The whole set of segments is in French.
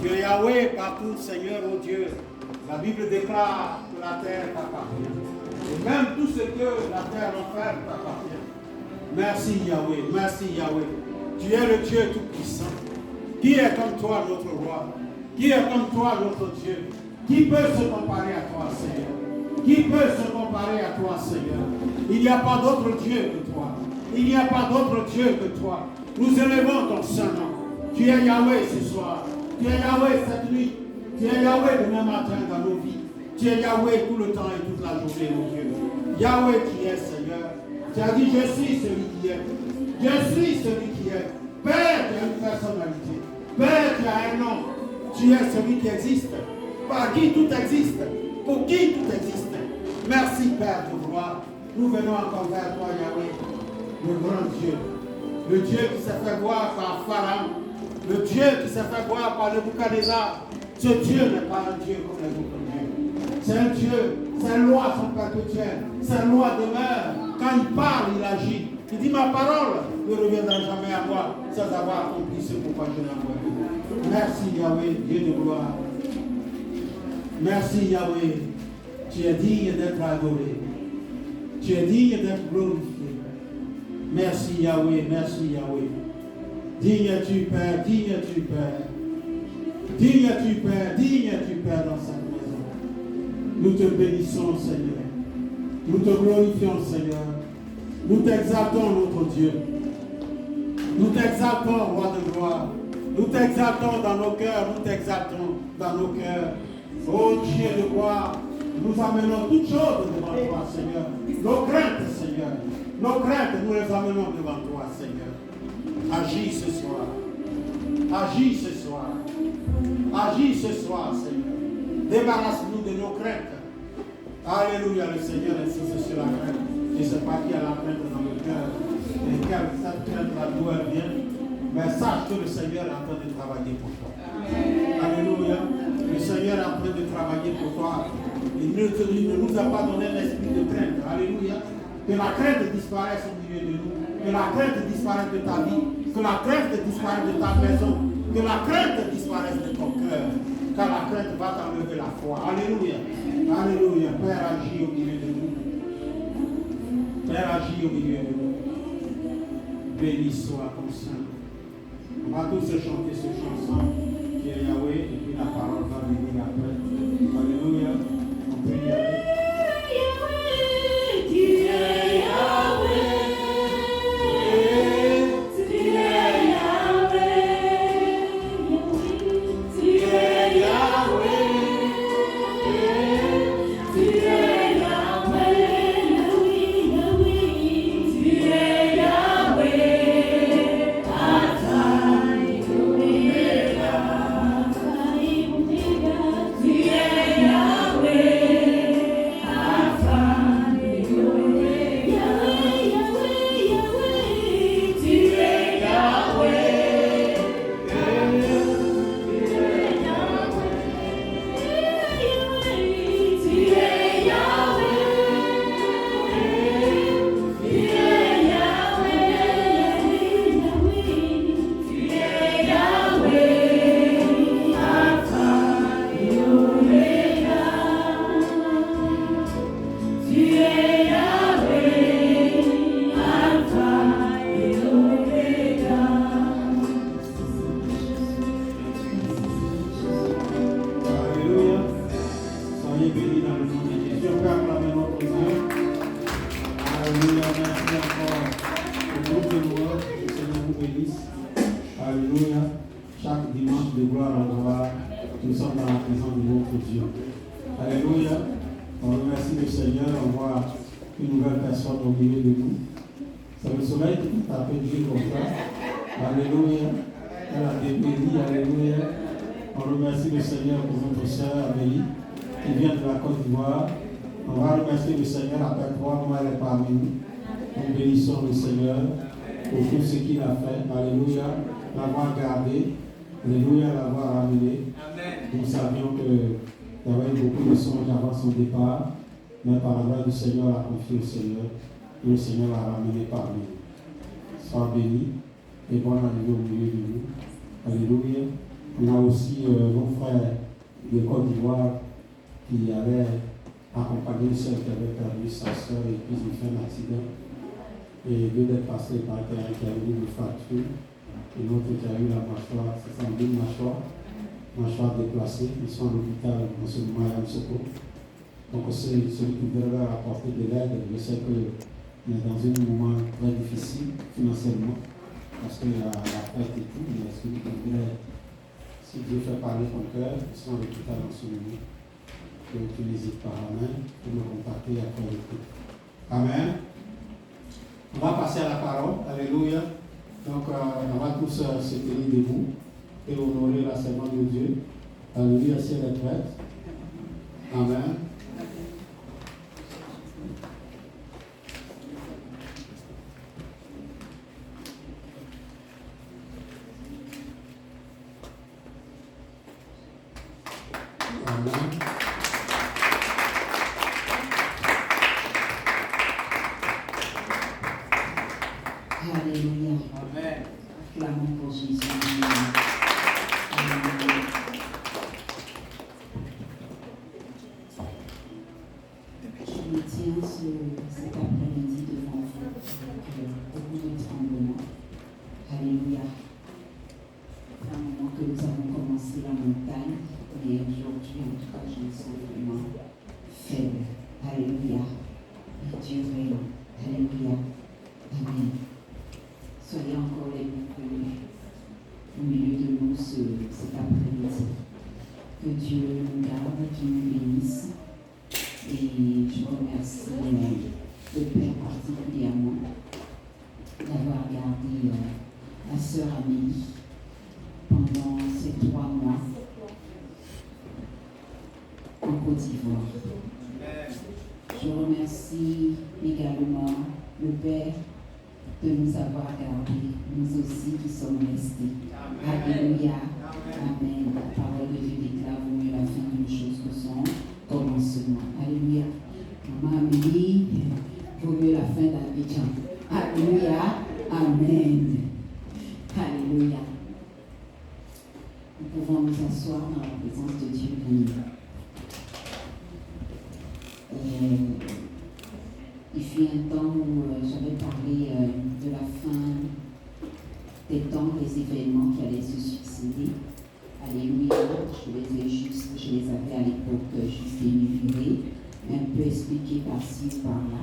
Tu es Yahweh partout, Seigneur, oh Dieu. La Bible déclare que la terre t'appartient. Et même tout ce que la terre enferme t'appartient. Merci Yahweh, merci Yahweh. Tu es le Dieu tout-puissant. Qui est comme toi, notre roi? Qui est comme toi, notre Dieu? Qui peut se comparer à toi, Seigneur? Qui peut se comparer à toi, Seigneur? Il n'y a pas d'autre Dieu que toi. Il n'y a pas d'autre Dieu que toi. Nous élevons ton saint nom. Tu es Yahweh ce soir. Tu es Yahweh cette nuit. Tu es Yahweh demain matin dans nos vies. Tu es Yahweh tout le temps et toute la journée, mon Dieu. Yahweh qui est, Seigneur. Tu as dit, je suis celui qui est. Je suis celui qui est. Père, tu as une personnalité. Père, tu as un nom. Tu es celui qui existe. Par qui tout existe. Pour qui tout existe. Merci, Père de gloire. Nous venons encore vers toi, Yahweh, le grand Dieu. Le Dieu qui s'est fait voir par Pharaon. Le Dieu qui s'est fait voir par Nebuchadnezzar. Ce Dieu n'est pas un Dieu comme les autres dieux. C'est un Dieu. Ses lois sont perpétuelles. Ses lois demeurent. Quand il parle, il agit. Il dit, ma parole ne reviendra jamais à moi sans avoir accompli ce pourquoi je l'ai envoyé. Merci Yahweh, Dieu de gloire. Merci Yahweh. Tu es digne d'être adoré. Tu es digne d'être glorifié. Merci Yahweh, merci Yahweh. Digne es-tu Père, digne es-tu Père. Digne es-tu Père, digne es-tu Père dans cette maison. Nous te bénissons Seigneur. Nous te glorifions Seigneur. Nous t'exaltons notre Dieu. Nous t'exaltons roi de gloire. Nous t'exaltons dans nos cœurs, nous t'exaltons dans nos cœurs. Oh Dieu de gloire, nous amenons toutes choses devant toi Seigneur. Nos craintes Seigneur. Nos craintes, nous les amenons devant toi, Seigneur. Agis ce soir. Agis ce soir. Agis ce soir, Seigneur. Débarrasse-nous de nos craintes. Alléluia, le Seigneur insiste sur la crainte. Je ne sais pas qui a la crainte dans le cœur. Et quand cette crainte-là, d'où elle vient, mais sache que le Seigneur est en train de travailler pour toi. Alléluia. Le Seigneur est en train de travailler pour toi. Il ne nous a pas donné l'esprit de crainte. Alléluia. Que la crainte disparaisse au milieu de nous. Que la crainte disparaisse de ta vie. Que la crainte disparaisse de ta maison. Que la crainte disparaisse de ton cœur. Car la crainte va t'enlever la foi. Alléluia. Alléluia. Père, agis au milieu de nous. Père, agis au milieu de nous. Béni soit ton Saint. On va tous chanter ce chanson qui est Yahweh. Et puis la parole va venir après. Alléluia. On peut y aller. Mais par la grâce du Seigneur, a confié au Seigneur, et le Seigneur l'a ramené parmi nous. Sois béni et bon arrivée au milieu de nous. Alléluia. On a aussi nos frères de Côte d'Ivoire qui allaient accompagner celle qui avait perdu sa soeur et puis ils ont fait un accident. Et deux d'être passés par terre qui a eu une fracture et l'autre qui a eu la mâchoire, c'est ça, une mâchoire déplacée. Ils sont à l'hôpital en ce moment à Yamoussoukro. Donc c'est celui qui voudrait leur apporter de l'aide. Je sais qu'on est dans un moment très difficile financièrement parce que la fête et tout, mais celui qui voudrait, si Dieu fait parler ton cœur, ils sont à l'hôpital en ce moment. Donc tu n'hésites pas, amen, pour me contacter après le coup. Amen. On va passer à la parole, alléluia. Donc on va tous se tenir debout et honorer la servante de Dieu. Alléluia, si elle est prête. Amen. Alléluia. Amen. Clamons pour Jésus. Alléluia. Je me tiens cet après-midi devant vous avec beaucoup de tremblement. Alléluia. C'est un moment que nous avons commencé la montagne, mais aujourd'hui, en tout cas, je me sens vraiment faible. Alléluia. Et Dieu règne. Alléluia. Amen. Soyez encore les bienvenus au milieu de nous cet après-midi. Que Dieu nous garde, qu'il nous bénisse. Et je remercie le Père particulièrement d'avoir gardé la sœur Amélie pendant ces 3 mois en Côte d'Ivoire. Je remercie également le Père de nous avoir gardés, nous aussi qui sommes restés. Alléluia. Amen. La parole de Dieu déclare vaut mieux la fin d'une chose que son commencement. Alléluia. Maman Amélie, vaut mieux la fin d'Abidjan. Alléluia. Amen. Alléluia. Nous pouvons nous asseoir dans la présence de Dieu béni. Il fut un temps où j'avais parlé de la fin des temps, des événements qui allaient se succéder. Alléluia, je les avais à l'époque juste énumérés, un peu expliqués par-ci, par-là.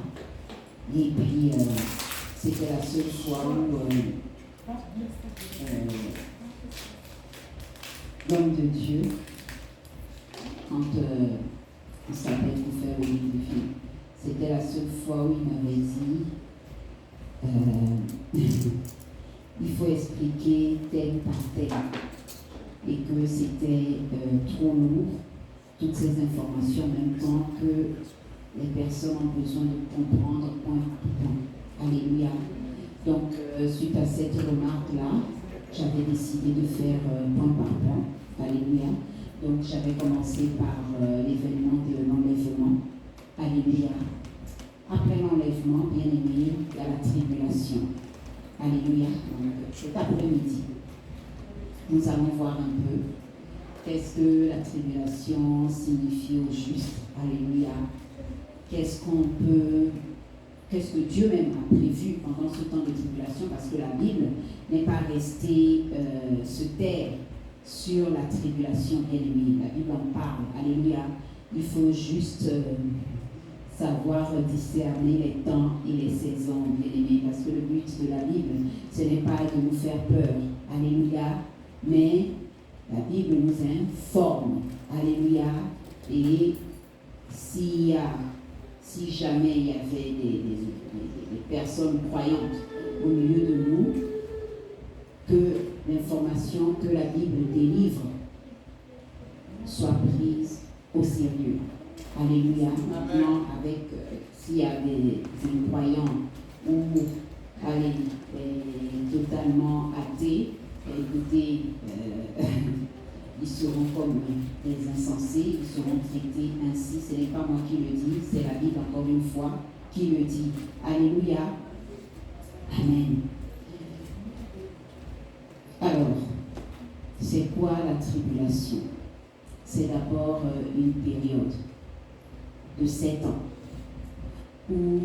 Et puis, c'était la seule fois où l'homme de Dieu, quand on s'appelle pour faire le livre de film, c'était la seule fois où il m'avait dit il faut expliquer tel par tel et que c'était trop lourd, toutes ces informations en même temps que les personnes ont besoin de comprendre point par point. Alléluia. Donc, suite à cette remarque-là, j'avais décidé de faire point par point. Alléluia. Donc, j'avais commencé par l'événement de l'enlèvement. Alléluia. Après l'enlèvement, bien aimé, il y a la tribulation. Alléluia. Donc, cet après-midi, nous allons voir un peu qu'est-ce que la tribulation signifie au juste. Alléluia. Qu'est-ce que Dieu même a prévu pendant ce temps de tribulation, parce que la Bible n'est pas restée se taire sur la tribulation, bien aimée. La Bible en parle. Alléluia. Il faut juste savoir discerner les temps et les saisons, bien aimés, parce que le but de la Bible, ce n'est pas de nous faire peur. Alléluia. Mais la Bible nous informe. Alléluia. Et si jamais il y avait des personnes croyantes au milieu de nous, que l'information que la Bible délivre soit prise au sérieux. Alléluia. Maintenant, avec s'il y a des incroyants ou totalement athées, écoutez, ils seront comme des insensés, ils seront traités ainsi. Ce n'est pas moi qui le dis, c'est la Bible encore une fois qui le dit. Alléluia. Amen. Alors, C'est quoi la tribulation? C'est d'abord une période de 7 ans où,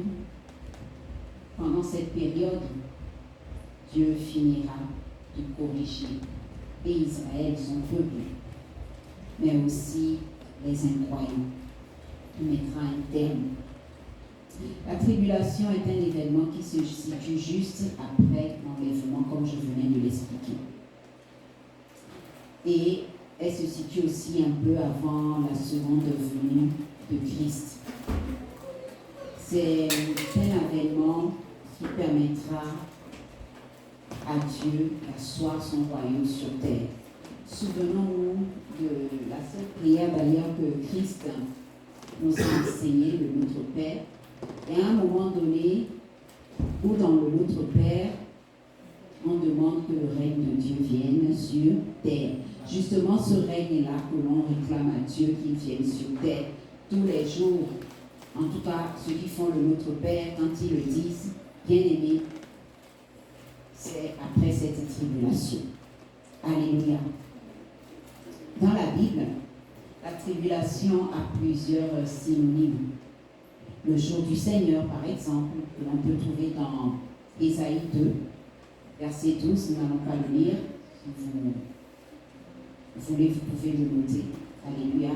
pendant cette période, Dieu finira de corriger et Israël, son peuple, mais aussi les incroyants. Il mettra un terme. La tribulation est un événement qui se situe juste après l'enlèvement, comme je venais de l'expliquer. Et elle se situe aussi un peu avant la seconde venue de Christ. C'est un événement qui permettra à Dieu d'asseoir son royaume sur terre. Souvenons-nous de la seule prière d'ailleurs que Christ nous a enseigné, le Notre Père. Et à un moment donné, où dans le Notre Père, on demande que le règne de Dieu vienne sur terre. Justement, ce règne-là que l'on réclame à Dieu qu'il vienne sur terre tous les jours. En tout cas, ceux qui font le Notre Père, quand ils le disent, bien-aimé, c'est après cette tribulation. Alléluia. Dans la Bible, la tribulation a plusieurs synonymes. Le jour du Seigneur, par exemple, que l'on peut trouver dans Ésaïe 2, verset 12, nous n'allons pas le lire. Si vous voulez, vous pouvez le noter. Alléluia.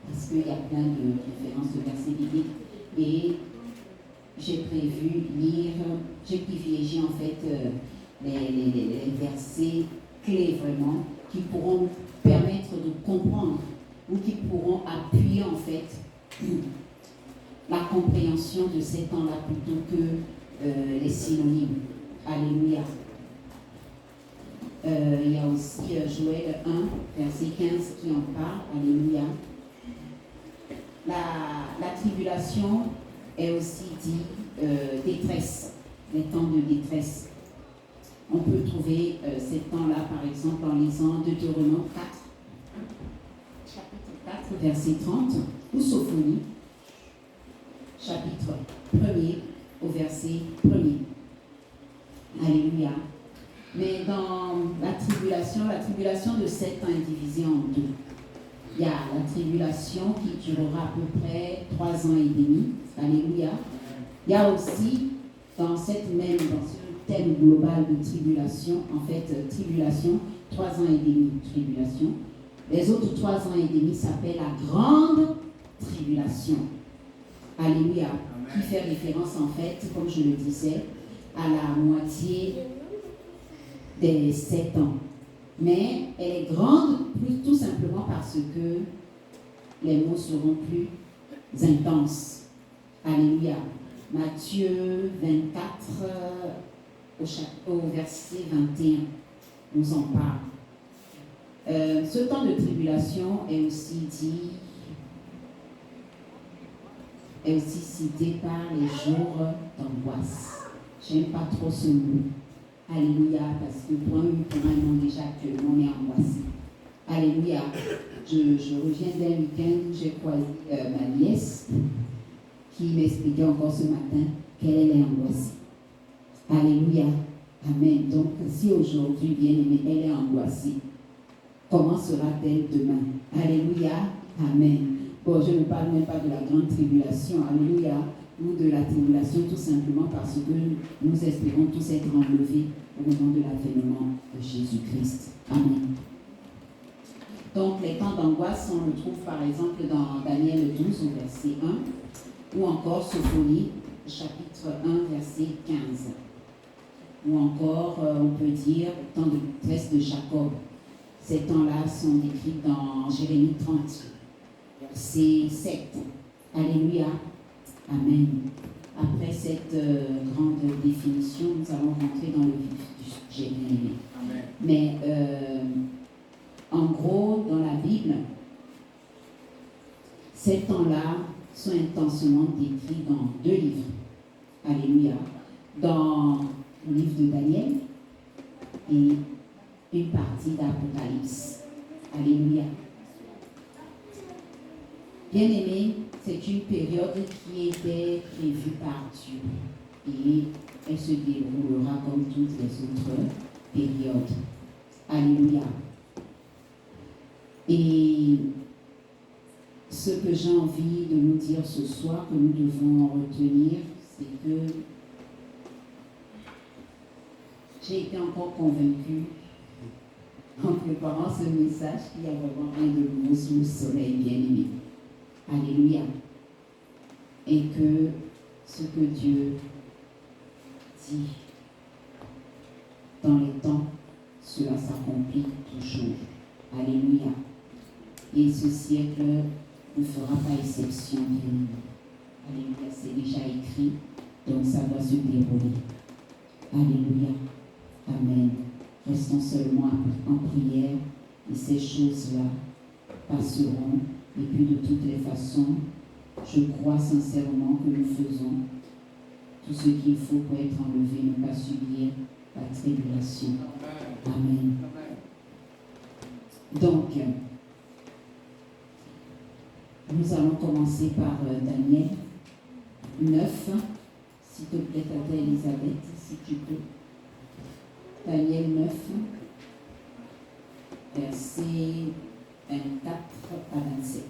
Parce qu'il y a plein de références de versets bibliques. Et j'ai privilégié en fait les versets clés vraiment qui pourront nous permettre de comprendre ou qui pourront appuyer en fait la compréhension de ces temps-là plutôt que les synonymes. Alléluia. Il y a aussi Joël 1, verset 15 qui en parle. Alléluia. La tribulation est aussi dit détresse, les temps de détresse. On peut trouver ces temps-là, par exemple, en lisant Deutéronome 4, chapitre 4, verset 30, ou Sophonie, chapitre 1er, au verset 1er. Alléluia. Mais dans la tribulation de 7 ans est divisée en deux. Il y a la tribulation qui durera à peu près 3 ans et demi. Alléluia. Il y a aussi, dans ce thème global de tribulation, en fait, tribulation, 3 ans et demi, tribulation. Les autres 3 ans et demi s'appellent la grande tribulation. Alléluia. Amen. Qui fait référence, en fait, comme je le disais, à la moitié des 7 ans. Mais elle est grande tout simplement parce que les mots seront plus intenses. Alléluia. Matthieu 24, au verset 21, nous en parle. Ce temps de tribulation est aussi cité par les jours d'angoisse. J'aime pas trop ce mot. Alléluia, parce que pour un moment déjà actuellement, on est angoissé. Alléluia. Je reviens d'un week-end où j'ai croisé ma nièce qui m'expliquait encore ce matin qu'elle est angoissée. Alléluia. Amen. Donc, si aujourd'hui, bien aimée, elle est angoissée, comment sera-t-elle demain? Alléluia. Amen. Bon, je ne parle même pas de la grande tribulation. Alléluia. Ou de la tribulation, tout simplement parce que nous espérons tous être enlevés au moment de l'avènement de Jésus-Christ. Amen. Donc, les temps d'angoisse, on le trouve par exemple dans Daniel 12, au verset 1, ou encore Sophonie, chapitre 1, verset 15. Ou encore, on peut dire, le temps de détresse de Jacob. Ces temps-là sont décrits dans Jérémie 30, verset 7. Alléluia. Amen. Après cette grande définition, nous allons rentrer dans le vif du sujet. Amen. Mais en gros, dans la Bible, ces temps-là sont intensément décrits dans 2 livres. Alléluia. Dans le livre de Daniel et une partie d'Apocalypse. Alléluia. Bien-aimés, c'est une période qui était prévue par Dieu et elle se déroulera comme toutes les autres périodes. Alléluia. Et ce que j'ai envie de nous dire ce soir, que nous devons retenir, c'est que j'ai été encore convaincue en préparant ce message qu'il y a vraiment rien de nouveau sous le soleil, bien-aimé. Alléluia. Et que ce que Dieu dit dans les temps, cela s'accomplit toujours. Alléluia. Et ce siècle ne fera pas exception, bien-aimé. Alléluia, c'est déjà écrit, donc ça doit se dérouler. Alléluia. Amen. Restons seulement en prière et ces choses-là passeront. Et puis de toutes les façons, je crois sincèrement que nous faisons tout ce qu'il faut pour être enlevé, ne pas subir la tribulation. Amen. Donc, nous allons commencer par Daniel 9. S'il te plaît, Tata Elisabeth, si tu peux. Daniel 9, versets 24 à 27.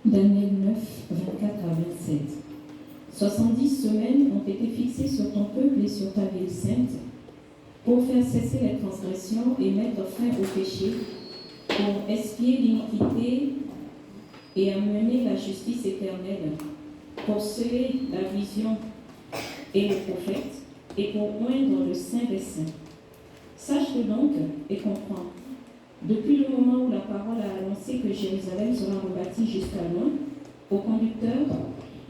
Daniel 9, 24 à 27. 70 semaines ont été fixées sur ton peuple et sur ta ville sainte pour faire cesser les transgressions et mettre fin au péché, pour expier l'iniquité et amener la justice éternelle, pour sceller la vision et le prophète, et pour oindre le Saint des Saints. Sache-le donc et comprends. Depuis le moment où la parole a annoncé que Jérusalem sera rebâtie jusqu'à loin, au conducteur,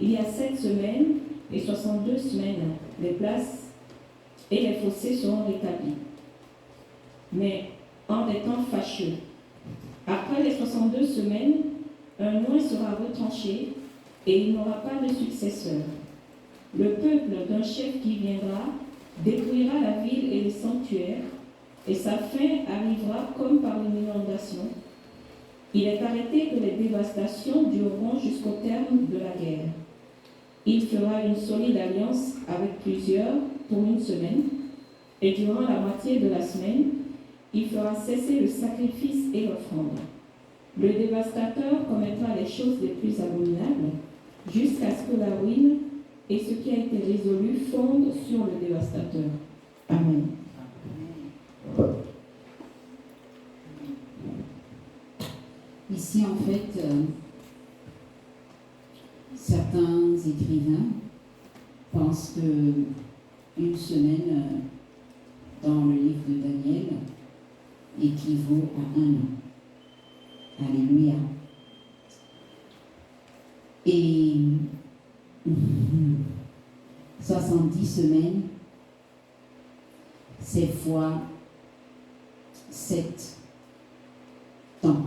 il y a 7 semaines et 62 semaines, les places et les fossés seront rétablis. Mais en des temps fâcheux, après les 62 semaines, un loin sera retranché et il n'aura pas de successeur. Le peuple d'un chef qui viendra détruira la ville et le sanctuaire, et sa fin arrivera comme par une inondation. Il est arrêté que les dévastations dureront jusqu'au terme de la guerre. Il fera une solide alliance avec plusieurs pour une semaine, et durant la moitié de la semaine, il fera cesser le sacrifice et l'offrande. Le dévastateur commettra les choses les plus abominables, jusqu'à ce que la ruine et ce qui a été résolu fondent sur le dévastateur. Amen. Ici, en fait, certains écrivains pensent que une semaine dans le livre de Daniel équivaut à 1 an. Alléluia. Et 70 semaines, c'est fois 7 temps.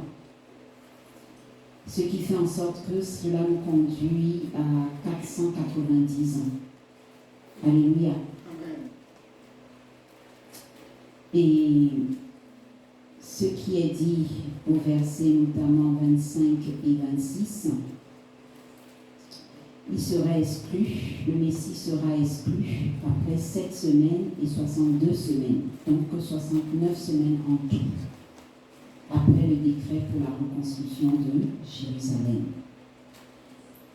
Ce qui fait en sorte que cela nous conduit à 490 ans. Alléluia. Et ce qui est dit au verset notamment 25 et 26, il sera exclu, le Messie sera exclu après 7 semaines et 62 semaines, donc 69 semaines en tout, après le décret pour la reconstruction de Jérusalem.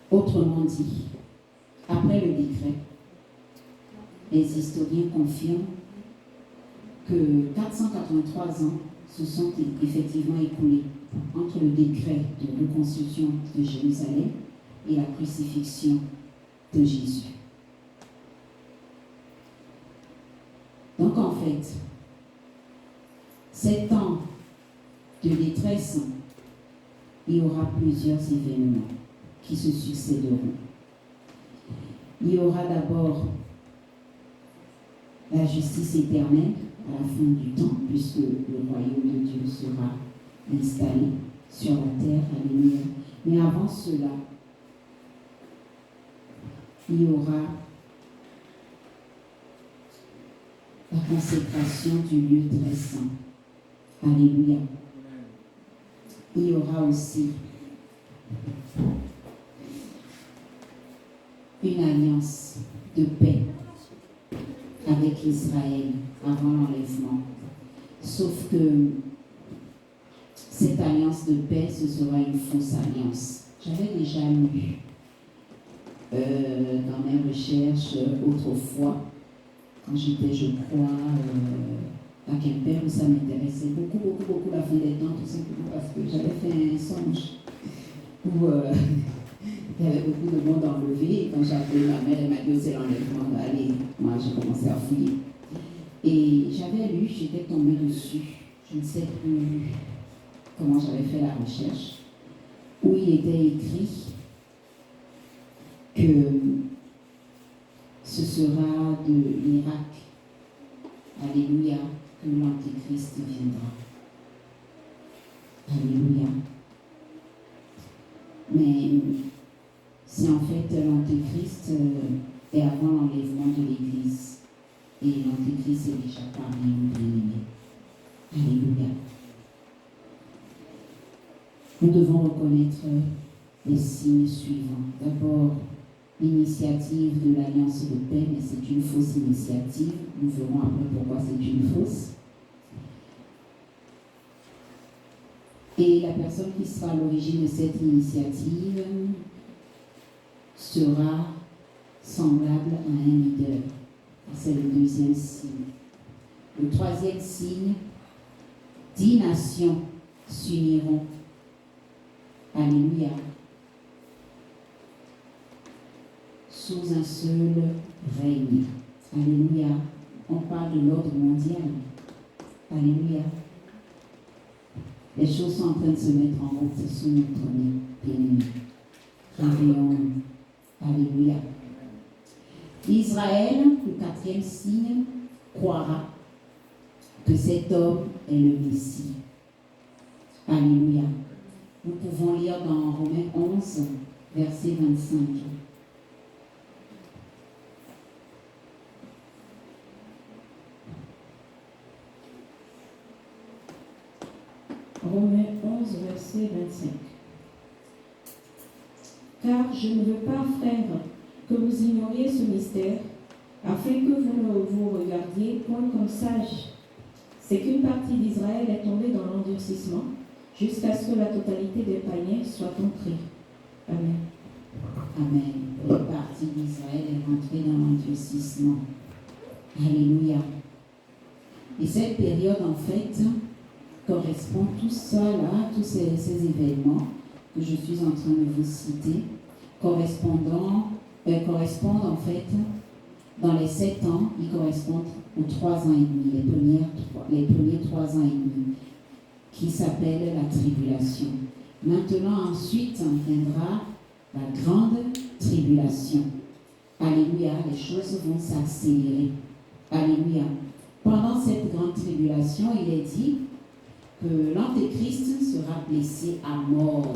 Autrement dit, après le décret, les historiens confirment que 483 ans se sont effectivement écoulés entre le décret de reconstruction de Jérusalem et la crucifixion de Jésus. Donc en fait, ces temps de détresse, il y aura plusieurs événements qui se succéderont. Il y aura d'abord la justice éternelle à la fin du temps, puisque le royaume de Dieu sera installé sur la terre. Alléluia. Mais avant cela, il y aura la consécration du lieu très saint. Alléluia. Il y aura aussi une alliance de paix avec Israël avant l'enlèvement. Sauf que cette alliance de paix, ce sera une fausse alliance. J'avais déjà lu dans mes recherches autrefois, quand j'étais, je crois, à Quimper, où ça m'intéressait beaucoup la fin des temps, tout simplement parce que j'avais fait un songe où il y avait beaucoup de monde enlevé. Et quand j'ai appelé ma mère, elle m'a dit c'est l'enlèvement, allez, moi j'ai commencé à fouiller. Et j'avais lu, j'étais tombée dessus, je ne sais plus comment j'avais fait la recherche, où il était écrit que ce sera de l'Irak, alléluia, que l'Antéchrist viendra. Alléluia. Mais si en fait l'Antéchrist est avant l'enlèvement de l'Église, et l'Antéchrist est déjà parmi nous bien-aimés. Alléluia. Nous devons reconnaître les signes suivants. D'abord, l'initiative de l'Alliance de paix, mais c'est une fausse initiative. Nous verrons après pourquoi c'est une fausse. Et la personne qui sera à l'origine de cette initiative sera semblable à un leader. C'est le deuxième signe. Le troisième signe, 10 nations s'uniront. Alléluia. Sous un seul règne. Alléluia. On parle de l'ordre mondial. Alléluia. Les choses sont en train de se mettre en route sous notre nez, bien-aimés. Réveillons-nous. Alléluia. Israël, le quatrième signe, croira que cet homme est le Messie. Alléluia. Nous pouvons lire dans Romains 11, verset 25. Romains 11, verset 25. Car je ne veux pas, frères, que vous ignoriez ce mystère, afin que vous ne vous regardiez point comme sages. C'est qu'une partie d'Israël est tombée dans l'endurcissement, jusqu'à ce que la totalité des païens soit entrée. Amen. Amen. Une partie d'Israël est rentrée dans l'endurcissement. Alléluia. Et cette période, en fait, correspond tout ça là, tous ces événements que je suis en train de vous citer, correspondent en fait, dans les 7 ans, ils correspondent aux 3 ans et demi, les premiers 3 ans et demi, qui s'appelle la tribulation. Maintenant, ensuite, viendra la grande tribulation. Alléluia, les choses vont s'accélérer. Alléluia. Pendant cette grande tribulation, il est dit que l'Antéchrist sera blessé à mort.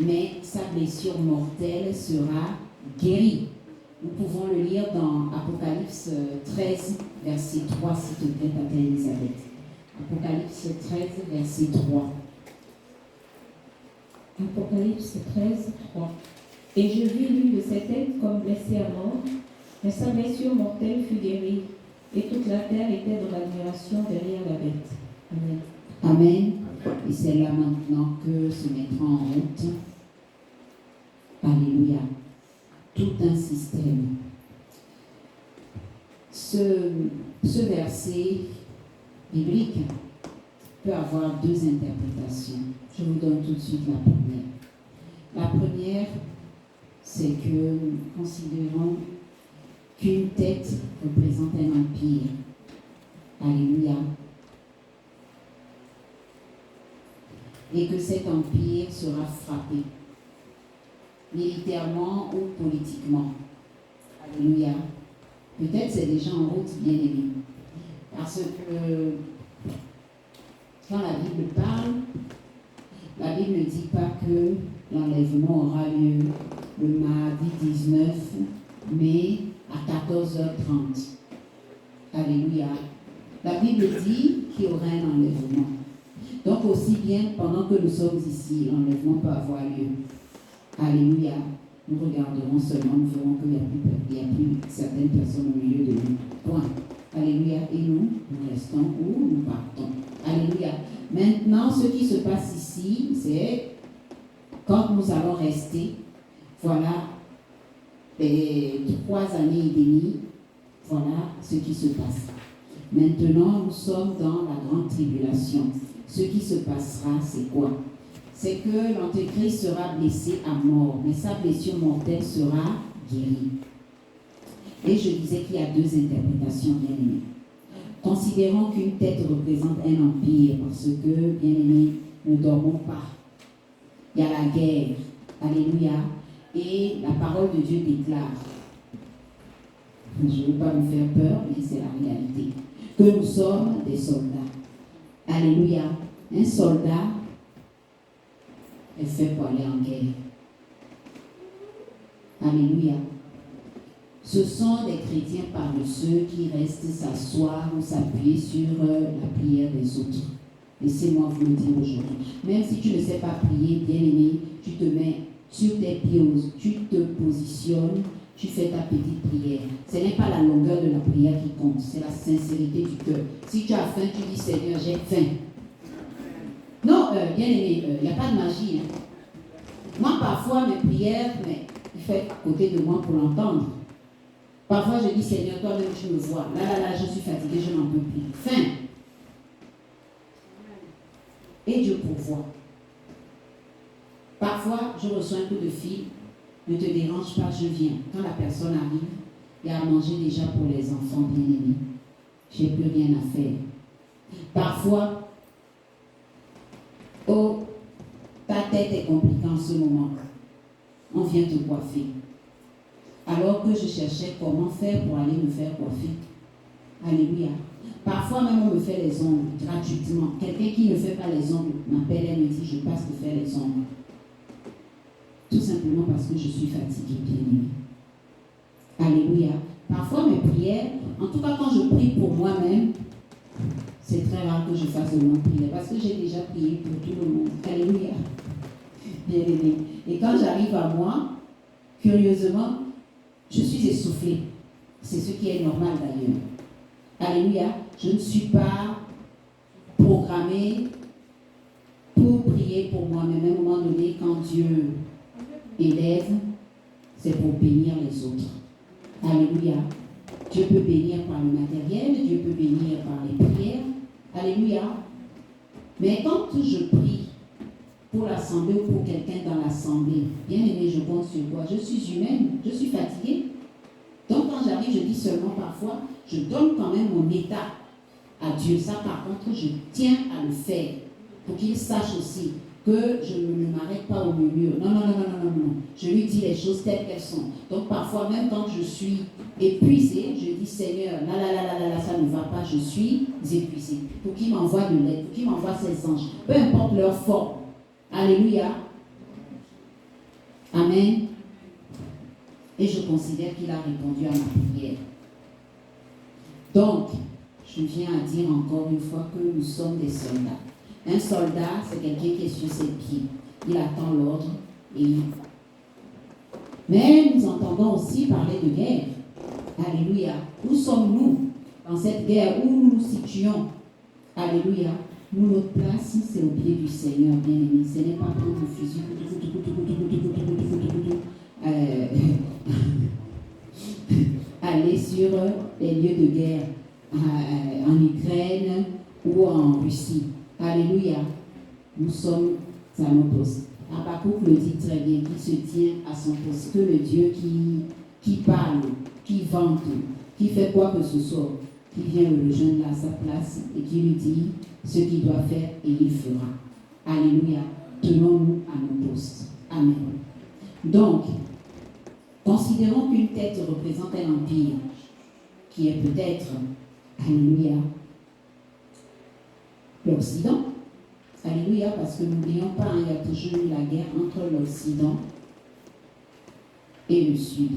Mais sa blessure mortelle sera guérie. Nous pouvons le lire dans Apocalypse 13, verset 3, s'il te plaît, Tata Elisabeth. Apocalypse 13, verset 3. Apocalypse 13, 3. Et je vis l'une de ses têtes comme blessée à mort, mais sa blessure mortelle fut guérie, et toute la terre était dans l'admiration derrière la bête. Amen. Amen. Et c'est là maintenant que se mettra en route. Alléluia. Tout un système. Ce verset biblique peut avoir 2 interprétations. Je vous donne tout de suite la première. La première, c'est que considérons qu'une tête représente un empire. Alléluia. Et que cet empire sera frappé, militairement ou politiquement. Alléluia. Peut-être c'est déjà en route, bien aimé. Parce que quand la Bible parle, la Bible ne dit pas que l'enlèvement aura lieu le mardi 19 mai à 14h30. Alléluia. La Bible dit qu'il y aura un enlèvement. Donc aussi bien pendant que nous sommes ici, l'enlèvement peut avoir lieu. Alléluia. nous regarderons seulement, nous verrons qu'il n'y a plus certaines personnes au milieu de nous. Point. Alléluia. Et nous restons où nous partons. Alléluia. Maintenant, ce qui se passe ici, c'est quand nous allons rester, voilà, les 3 années et demie, voilà ce qui se passe. Maintenant, nous sommes dans la grande tribulation. Ce qui se passera, c'est quoi? C'est que l'Antéchrist sera blessé à mort, mais sa blessure mortelle sera guérie. Et je disais qu'il y a 2 interprétations, bien-aimés. Considérons qu'une tête représente un empire, parce que, bien-aimés, ne dormons pas. Il y a la guerre. Alléluia. Et la parole de Dieu déclare, je ne veux pas vous faire peur, mais c'est la réalité, que nous sommes des soldats. Alléluia. Un soldat est fait pour aller en guerre. Alléluia. Ce sont des chrétiens paresseux qui restent s'asseoir ou s'appuyer sur la prière des autres. Laissez-moi vous le dire aujourd'hui. Même si tu ne sais pas prier, bien-aimé, tu te mets sur tes pieds, tu te positionnes, tu fais ta petite prière. Ce n'est pas la longueur de la prière qui compte, c'est la sincérité du cœur. Si tu as faim, tu dis Seigneur, j'ai faim. Non, bien-aimé, il n'y a pas de magie. Hein. Moi, parfois, mes prières, mais il fait à côté de moi pour l'entendre. Parfois, je dis Seigneur, toi-même, tu me vois. Là, je suis fatiguée, je n'en peux plus. Faim. Et Dieu pourvoit. Parfois, je reçois un coup de fil. Ne te dérange pas, je viens. Quand la personne arrive, il y a à manger déjà pour les enfants bien-aimés. Je n'ai plus rien à faire. Parfois, oh, ta tête est compliquée en ce moment. On vient te coiffer. Alors que je cherchais comment faire pour aller me faire coiffer. Alléluia. Parfois même on me fait les ongles gratuitement. Quelqu'un qui ne fait pas les ongles m'appelle et me dit je passe te faire les ongles. Tout simplement parce que je suis fatiguée, bien-aimée. Alléluia. Parfois mes prières, en tout cas quand je prie pour moi-même, c'est très rare que je fasse de longues prières parce que j'ai déjà prié pour tout le monde. Alléluia. Bien-aimé. Et quand j'arrive à moi, curieusement, je suis essoufflée. C'est ce qui est normal d'ailleurs. Alléluia. Je ne suis pas programmée pour prier pour moi, mais à un moment donné, quand Dieu élève, c'est pour bénir les autres. Alléluia. Dieu peut bénir par le matériel, Dieu peut bénir par les prières. Alléluia. Mais quand je prie pour l'assemblée ou pour quelqu'un dans l'assemblée, bien aimé, je compte sur quoi? Je suis humaine, je suis fatiguée. Donc quand j'arrive, je dis seulement parfois, je donne quand même mon état à Dieu. Ça par contre, je tiens à le faire pour qu'il sache aussi que je ne m'arrête pas au milieu. Non. Je lui dis les choses telles qu'elles sont. Donc parfois, même quand je suis épuisée, je dis Seigneur, là, ça ne va pas, je suis épuisée. Pour qu'il m'envoie de l'aide, pour qu'il m'envoie ses anges, peu importe leur forme. Alléluia. Amen. Et je considère qu'il a répondu à ma prière. Donc, je viens à dire encore une fois que nous sommes des soldats. Un soldat, c'est quelqu'un qui est sur ses pieds. Il attend l'ordre et il... Mais nous entendons aussi parler de guerre. Alléluia. Où sommes-nous dans cette guerre? Où nous nous situons? Alléluia. Nous, notre place, c'est au pied du Seigneur, bien-aimé. Ce n'est pas pour le fusil. Aller sur les lieux de guerre en Ukraine ou en Russie. Alléluia. Nous sommes à nos postes. Habakkuk le dit très bien, qui se tient à son poste. Que le Dieu qui parle, qui vante, qui fait quoi que ce soit, qui vient le rejoindre à sa place et qui lui dit ce qu'il doit faire et il fera. Alléluia. Tenons-nous à nos postes. Amen. Donc, considérons qu'une tête représente un empire qui est peut-être, alléluia, l'Occident. Alléluia, parce que n'oublions pas, il y a toujours eu la guerre entre l'Occident et le Sud.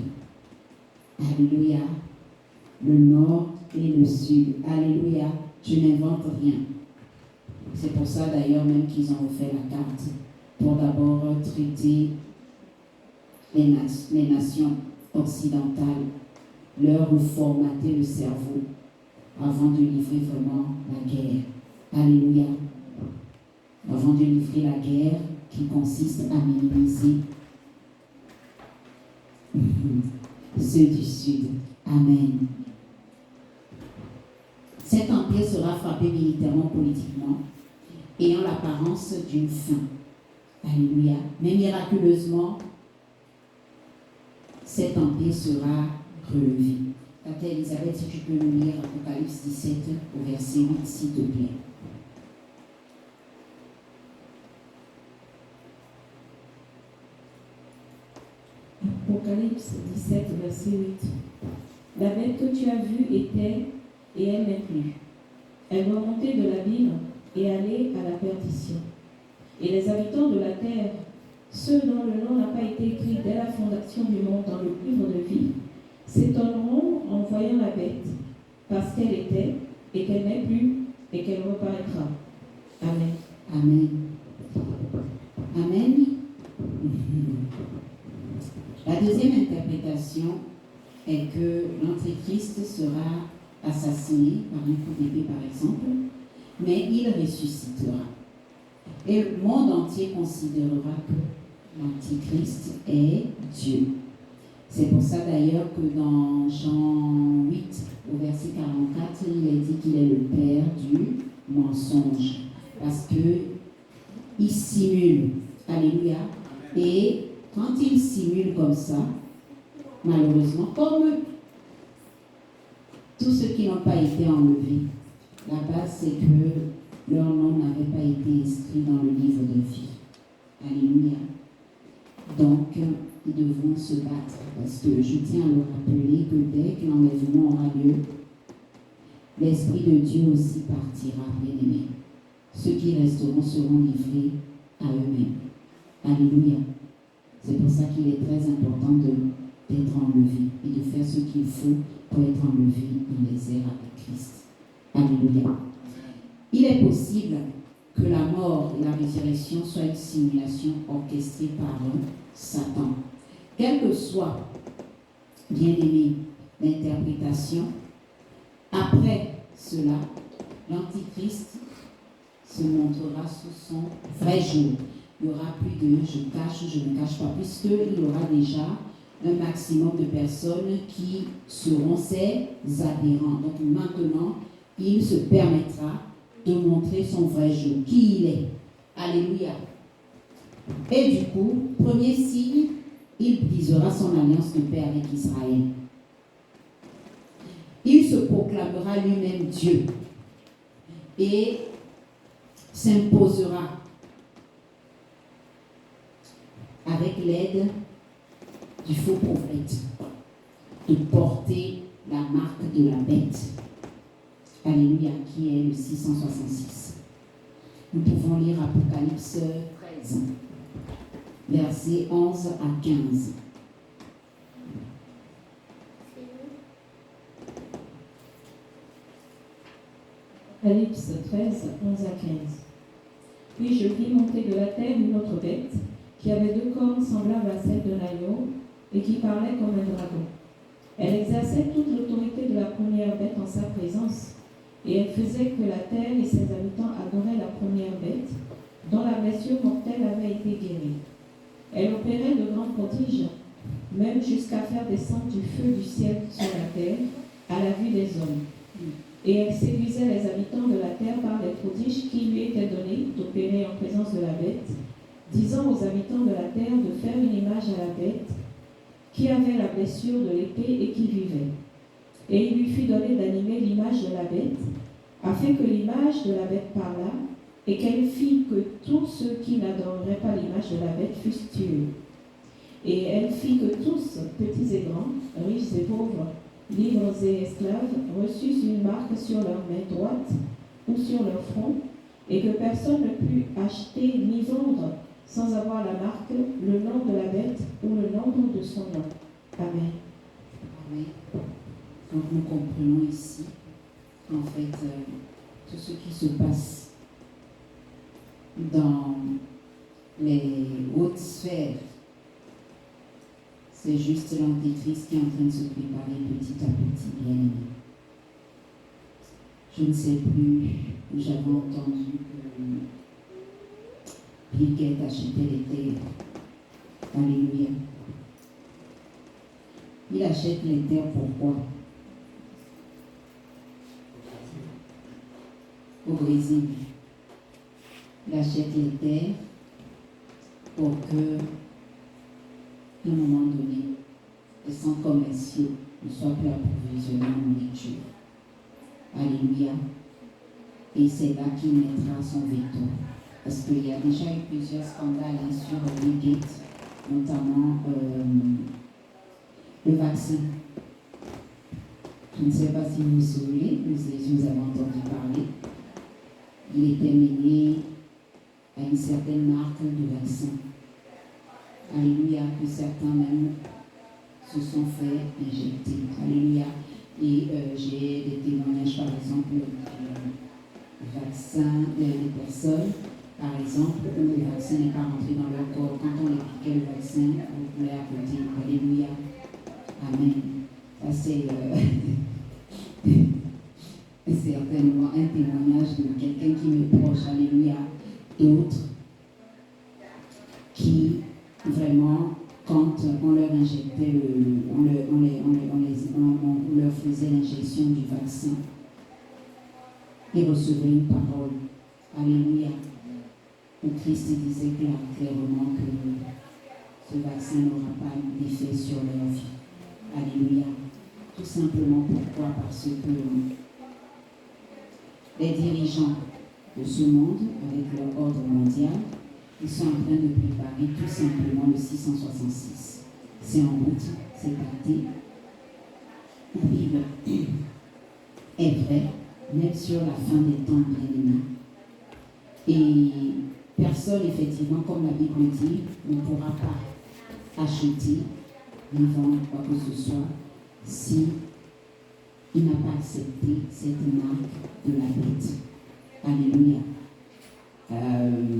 Alléluia. Le Nord et le Sud. Alléluia. Je n'invente rien. C'est pour ça d'ailleurs même qu'ils ont refait la carte. Pour d'abord traiter les nations occidentales leur reformater le cerveau avant de livrer vraiment la guerre. Alléluia. Avant de livrer la guerre qui consiste à minimiser ceux du Sud. Amen. Cet empire sera frappé militairement, politiquement, ayant l'apparence d'une fin. Alléluia. Mais miraculeusement, cet empire sera relevé. Tante Elisabeth, si tu peux nous lire Apocalypse 17 au verset 8, s'il te plaît. Apocalypse 17, verset 8. La bête que tu as vue était, et elle n'est plus. Elle doit monter de l'abîme et aller à la perdition. Et les habitants de la terre, ceux dont le nom n'a pas été écrit dès la fondation du monde dans le livre de vie, s'étonneront en voyant la bête, parce qu'elle était, et qu'elle n'est plus, et qu'elle reparaîtra. Amen. Amen. Amen. La deuxième interprétation est que l'Antéchrist sera assassiné par un coup d'épée, par exemple, mais il ressuscitera. Et le monde entier considérera que l'Antéchrist est Dieu. C'est pour ça d'ailleurs que dans Jean 8, au verset 44, il est dit qu'il est le père du mensonge. Parce qu'il simule. Alléluia. Et quand il simule comme ça, malheureusement, comme tous ceux qui n'ont pas été enlevés, la base c'est que leur nom n'avait pas été inscrit dans le livre de vie. Alléluia. Donc, ils devront se battre. Parce que je tiens à le rappeler que dès que l'enlèvement aura lieu, l'Esprit de Dieu aussi partira, bien-aimés. Ceux qui resteront seront livrés à eux-mêmes. Alléluia. C'est pour ça qu'il est très important d'être enlevé et de faire ce qu'il faut pour être enlevé dans les airs avec Christ. Alléluia. Il est possible que la mort et la résurrection soient une simulation orchestrée par Satan. Quelle que soit, bien aimé, l'interprétation, après cela, l'Antichrist se montrera sous son vrai jour. Il n'y aura plus de je cache ou je ne cache pas, puisqu'il y aura déjà un maximum de personnes qui seront ses adhérents. Donc maintenant, il se permettra de montrer son vrai jour, qui il est. Alléluia. Et du coup, premier signe, il brisera son alliance de paix avec Israël. Il se proclamera lui-même Dieu et s'imposera avec l'aide du faux prophète de porter la marque de la bête. Alléluia, qui est le 666. Nous pouvons lire Apocalypse 13, versets 11 à 15. Apocalypse 13, 11 à 15. Puis je vis monter de la terre une autre bête, qui avait 2 cornes semblables à celles de l'agneau, et qui parlait comme un dragon. Elle exerçait toute l'autorité de la première bête en sa présence, et elle faisait que la terre et ses habitants adoraient la première bête, dont la blessure mortelle avait été guérie. Elle opérait de grands prodiges, même jusqu'à faire descendre du feu du ciel sur la terre, à la vue des hommes. Et elle séduisait les habitants de la terre par les prodiges qui lui étaient donnés d'opérer en présence de la bête, disant aux habitants de la terre de faire une image à la bête, qui avait la blessure de l'épée et qui vivait. Et il lui fut donné d'animer l'image de la bête, afin que l'image de la bête parlât, et qu'elle fit que tous ceux qui n'adoreraient pas l'image de la bête fussent tués. Et elle fit que tous, petits et grands, riches et pauvres, libres et esclaves, reçussent une marque sur leur main droite ou sur leur front, et que personne ne put acheter ni vendre sans avoir la marque, le nom de la bête ou le nombre de son nom. Amen. Amen. Donc nous comprenons ici qu'en fait, tout ce qui se passe dans les hautes sphères C'est juste l'antéchrist qui est en train de se préparer petit à petit, bien aimé. Je ne sais plus où j'avais entendu que Bill Gates achetait les terres. Alléluia. Il achète les terres pourquoi? Au Brésil. Il achète les terres pour que, à un moment donné, les centres commerciaux ne soient plus approvisionnés en nourriture. Alléluia. Et c'est là qu'il mettra son veto. Parce qu'il y a déjà eu plusieurs scandales sur Bill Gates, notamment le vaccin. Je ne sais pas si vous vous souvenez, vous avez entendu parler. Il était mené à une certaine marque de vaccin. Alléluia, que certains même se sont fait injecter. Alléluia. Et j'ai des témoignages, par exemple, du vaccin des personnes, par exemple, où le vaccin n'est pas rentré dans leur corps. Quand on leur piquait le vaccin, on pouvait applaudir. Alléluia. Amen. Ça, c'est certainement un témoignage de quelqu'un qui me proche. Alléluia. D'autres qui, vraiment, quand on leur injectait on leur faisait l'injection du vaccin, ils recevaient une parole. Alléluia. Le Christ disait clairement que ce vaccin n'aura pas d'effet sur leur vie. Alléluia. Tout simplement pourquoi? Parce que les dirigeants de ce monde, avec leur ordre mondial, ils sont en train de préparer tout simplement le 666. C'est en route, c'est acté. La Bible est vraie, même sur la fin des temps, bien aimés. Et personne, effectivement, comme la Bible dit, ne pourra pas acheter, ni vendre quoi que ce soit, si il n'a pas accepté cette marque de la bête. Alléluia.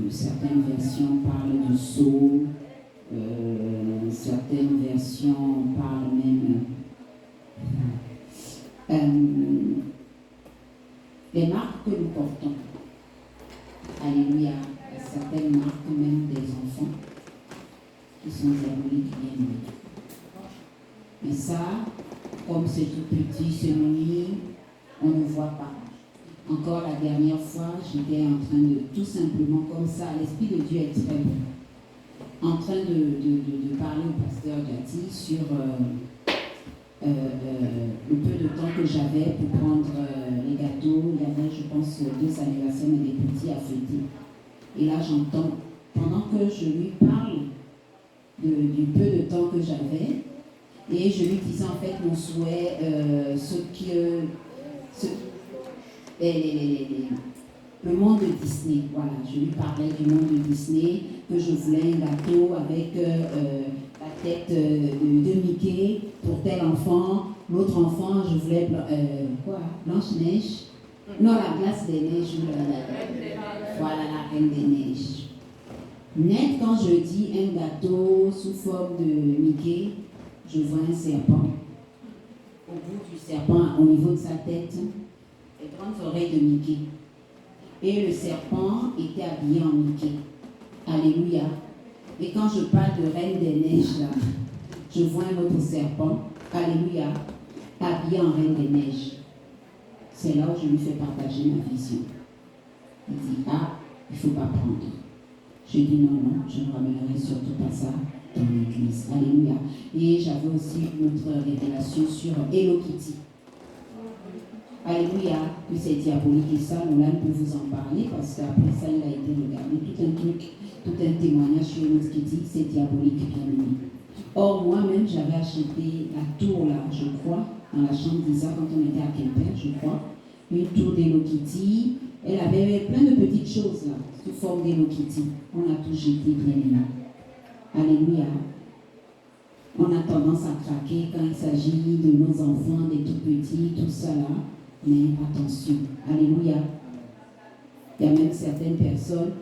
Certaines versions parlent du sceau, certaines versions parlent même les marques que nous portons. Alléluia. Certaines marques même des enfants qui sont diaboliques bien aimés. Mais ça, comme c'est tout petit, c'est mini, on ne voit pas. Encore la dernière fois, j'étais en train de, tout simplement comme ça, l'Esprit de Dieu est très bon, en train de parler au pasteur Gatti sur le peu de temps que j'avais pour prendre les gâteaux. Il y avait, je pense, 2 anniversaires, mais des petits à fêter. Et là, j'entends, pendant que je lui parle du peu de temps que j'avais, et je lui disais en fait mon souhait, le monde de Disney, voilà, je lui parlais du monde de Disney, que je voulais un gâteau avec la tête de Mickey pour tel enfant, l'autre enfant, je voulais Blanche-Neige, non, la glace des neiges, voilà, la reine des neiges. Net, quand je dis un gâteau sous forme de Mickey, je vois un serpent. Au bout du serpent, au niveau de sa tête, les grandes oreilles de Mickey. Et le serpent était habillé en Mickey. Alléluia. Et quand je parle de Reine des Neiges, là, je vois un autre serpent, alléluia, habillé en Reine des Neiges. C'est là où je lui fais partager ma vision. Il dit, il ne faut pas prendre. J'ai dit non, je ne ramènerai surtout pas ça dans l'église. Alléluia. Et j'avais aussi une autre révélation sur Hello Kitty. Alléluia, que c'est diabolique et ça, Nolan peut vous en parler parce qu'après ça, il a été regardé tout un truc, tout un témoignage sur Hello Kitty, c'est diabolique, bien aimé. Or, moi-même, j'avais acheté la tour là, je crois, dans la chambre d'Isa quand on était à Quimper, je crois, une tour d'Hello Kitty. Elle avait plein de petites choses là, sous forme d'Hello Kitty. On a tout jeté, bien aimé. Alléluia. On a tendance à craquer quand il s'agit de nos enfants, des tout petits, tout ça là. Mais attention, alléluia. Il y a même certaines personnes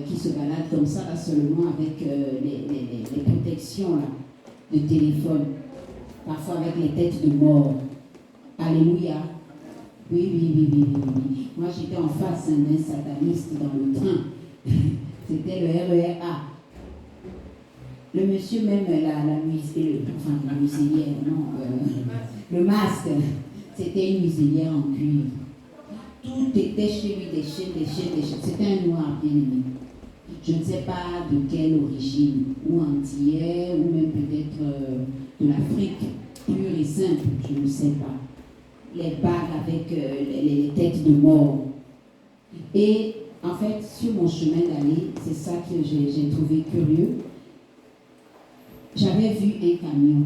qui se baladent comme ça là, seulement avec les protections là. de téléphone, parfois avec les têtes de mort. Alléluia. Oui. Moi, j'étais en face d'un sataniste dans le train. C'était le RER-A. Le monsieur même, la muselière, le masque, c'était une muselière en cuivre. Tout était chez lui, des chaînes. C'était un noir bien aimé. Je ne sais pas de quelle origine, ou antillais, ou même peut-être de l'Afrique, pure et simple, je ne sais pas. Les bagues avec les têtes de mort. Et en fait, sur mon chemin d'aller, c'est ça que j'ai trouvé curieux. J'avais vu un camion,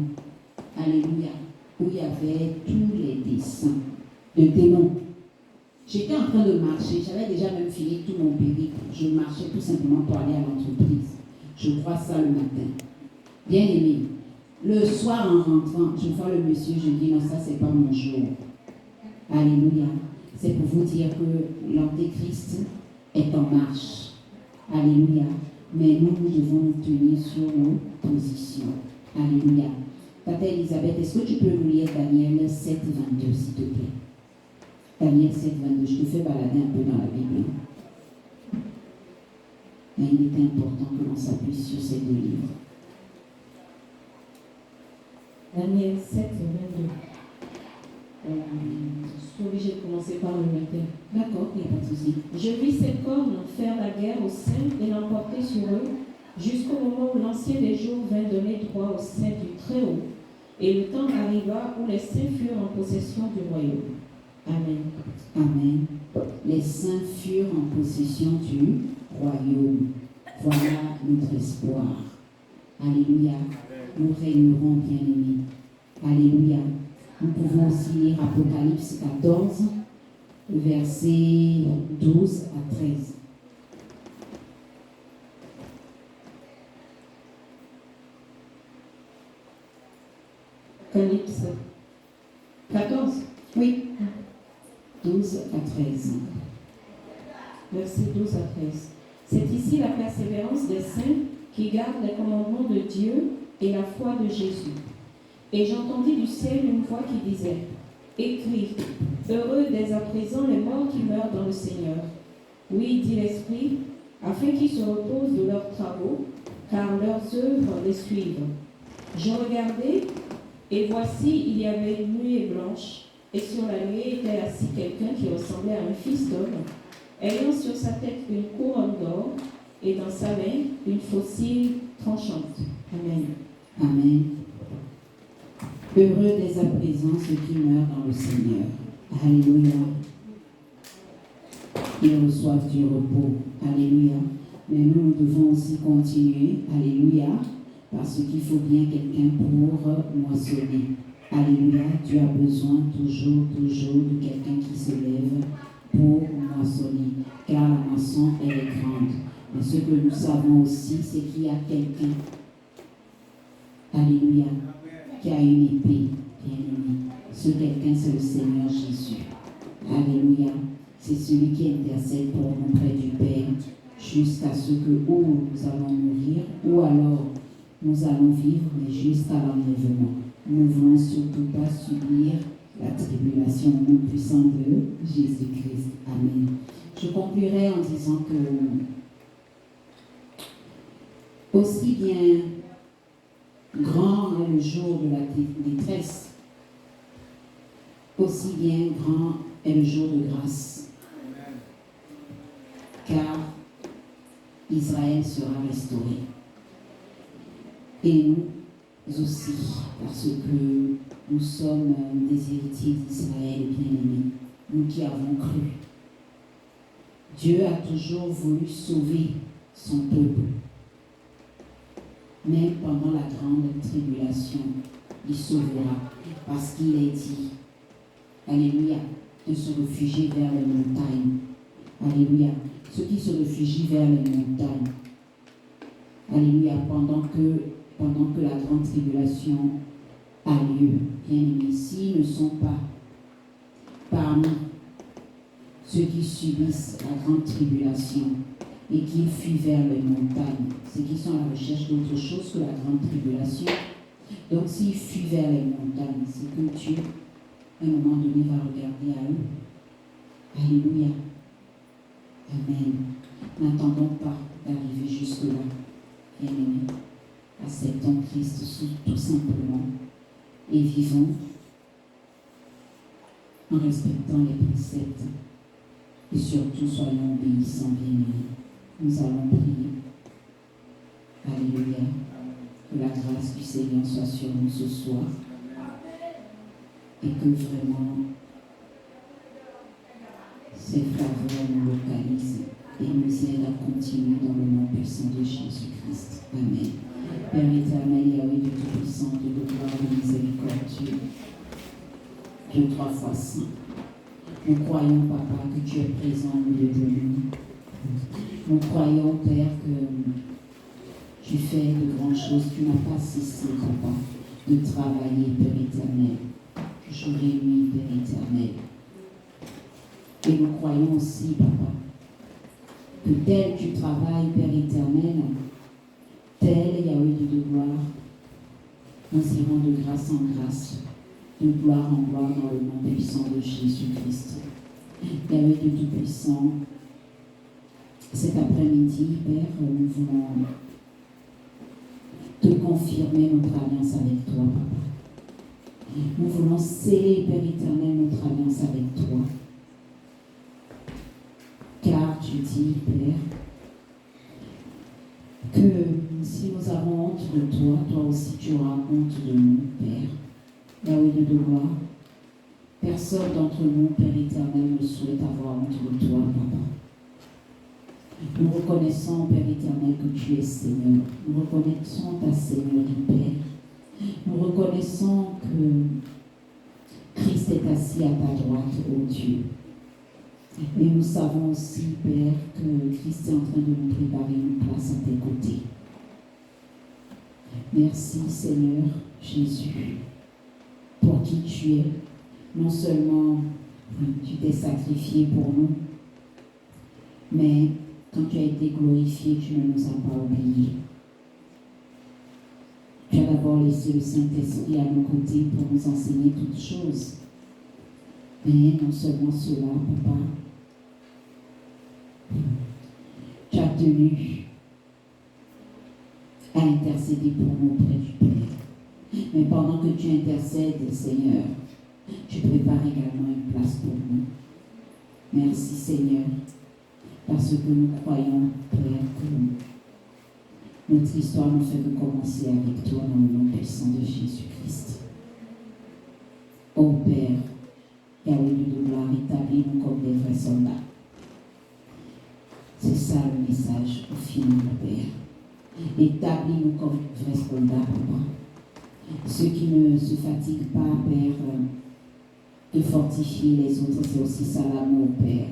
alléluia, où il y avait tous les dessins de démons. J'étais en train de marcher, j'avais déjà même fini tout mon périple. Je marchais tout simplement pour aller à l'entreprise. Je crois ça le matin. Bien aimé, le soir en rentrant, je vois le monsieur, je dis non, ça c'est pas mon jour. Alléluia. C'est pour vous dire que l'Antéchrist est en marche. Alléluia. Mais nous devons nous tenir sur nos positions. Alléluia. Tata Elisabeth, est-ce que tu peux nous lire Daniel 7, 22, s'il te plaît? Daniel 7, 22. Je te fais balader un peu dans la Bible. Mais il est important que l'on s'appuie sur ces deux livres. Daniel 7, 22. Je suis obligée de commencer par le matin. D'accord, il n'y a pas de souci. Je vis ces cornes faire la guerre aux saints et l'emporter sur eux, jusqu'au moment où l'ancien des jours vint donner droit aux saints du Très-Haut. Et le temps arriva où les saints furent en possession du royaume. Amen. Amen. Les saints furent en possession du royaume. Voilà notre espoir. Alléluia. Nous régnerons, bien-aimés. Alléluia. Nous pouvons aussi lire Apocalypse 14, versets 12 à 13. Apocalypse 14. Oui. 12 à 13. Versets 12 à 13. C'est ici la persévérance des saints qui gardent les commandements de Dieu et la foi de Jésus. Et j'entendis du ciel une voix qui disait, « Écris, heureux dès à présent les morts qui meurent dans le Seigneur. Oui, dit l'Esprit, afin qu'ils se reposent de leurs travaux, car leurs œuvres les suivent. Je regardai, et voici, il y avait une nuée blanche, et sur la nuée était assis quelqu'un qui ressemblait à un fils d'homme, ayant sur sa tête une couronne d'or, et dans sa main une faucille tranchante. » Amen. Amen. Heureux dès à présent ceux qui meurent dans le Seigneur. Alléluia. Ils reçoivent du repos. Alléluia. Mais nous devons aussi continuer. Alléluia. Parce qu'il faut bien quelqu'un pour moissonner. Alléluia. Dieu a besoin toujours de quelqu'un qui se lève pour moissonner. Car la moisson, elle est grande. Mais ce que nous savons aussi, c'est qu'il y a quelqu'un. Alléluia. Qui a une épée, bien-aimé. Ce quelqu'un, c'est le Seigneur Jésus. Alléluia. C'est celui qui intercède pour nous près du Père, jusqu'à ce que ou nous allons mourir, ou alors nous allons vivre, mais jusqu'à l'enlèvement. Nous ne voulons surtout pas subir la tribulation au nom puissant de Jésus-Christ. Amen. Je conclurai en disant que aussi bien grand est le jour de la détresse, aussi bien grand est le jour de grâce. Car Israël sera restauré. Et nous aussi, parce que nous sommes des héritiers d'Israël bien-aimés, nous qui avons cru. Dieu a toujours voulu sauver son peuple. Même pendant la grande tribulation, il sauvera, parce qu'il est dit, alléluia, de se réfugier vers les montagnes. Alléluia, ceux qui se réfugient vers les montagnes. Alléluia, pendant que la grande tribulation a lieu. Bien-aimés, s'ils ne sont pas parmi ceux qui subissent la grande tribulation, et qu'ils fuient vers les montagnes, ceux qui sont à la recherche d'autre chose que la grande tribulation, Donc s'il fuit vers les montagnes, c'est que Dieu, à un moment donné, va regarder à eux. Alléluia. Amen. N'attendons pas d'arriver jusque-là, bien-aimés. Acceptons Christ tout simplement et vivons en respectant les préceptes et surtout soyons obéissants, bien-aimés. Nous allons prier. Alléluia. Que la grâce du Seigneur soit sur nous ce soir et que vraiment ces faveurs nous localisent et nous aident à continuer dans le nom puissant de Jésus-Christ. Amen. Père éternel, Yahweh Dieu Tout-Puissant, Dieu de gloire et miséricordieux, Dieu 3 fois saint. Nous croyons, Papa, que tu es présent au milieu de nous. Nous croyons, Père, que tu fais de grandes choses. Tu n'as pas cessé, Papa, de travailler, Père éternel. Jour et nuit, Père éternel. Et nous croyons aussi, Papa, que tel tu travailles, Père éternel, tel Yahweh Dieu de gloire, nous irons de grâce en grâce, de gloire en gloire dans le nom puissant de Jésus-Christ. Yahweh Dieu Tout-Puissant, cet après-midi, Père, nous voulons te confirmer notre alliance avec toi, Papa. Nous voulons sceller, Père éternel, notre alliance avec toi. Car tu dis, Père, que si nous avons honte de toi, toi aussi tu auras honte de nous, Père. Yahweh de gloire, personne d'entre nous, Père éternel, ne souhaite avoir honte de toi, Papa. Nous reconnaissons, Père éternel, que tu es Seigneur. Nous reconnaissons ta Seigneurie, Père. Nous reconnaissons que Christ est assis à ta droite, ô Dieu. Et nous savons aussi, Père, que Christ est en train de nous préparer une place à tes côtés. Merci, Seigneur Jésus, pour qui tu es. Non seulement tu t'es sacrifié pour nous, mais quand tu as été glorifié, tu ne nous as pas oubliés. Tu as d'abord laissé le Saint-Esprit à nos côtés pour nous enseigner toutes choses. Mais non seulement cela, Papa, tu as tenu à intercéder pour nous auprès du Père. Mais pendant que tu intercèdes, Seigneur, tu prépares également une place pour nous. Merci, Seigneur, parce que nous croyons, Père, que notre histoire ne fait que commencer avec toi dans le nom puissant de Jésus-Christ. Ô Père, Yahweh de gloire, établis-nous comme des vrais soldats. C'est ça le message au final, Père. Établis-nous comme vrais soldats, Papa. Ceux qui ne se fatiguent pas, Père, de fortifier les autres, c'est aussi ça l'amour, Père.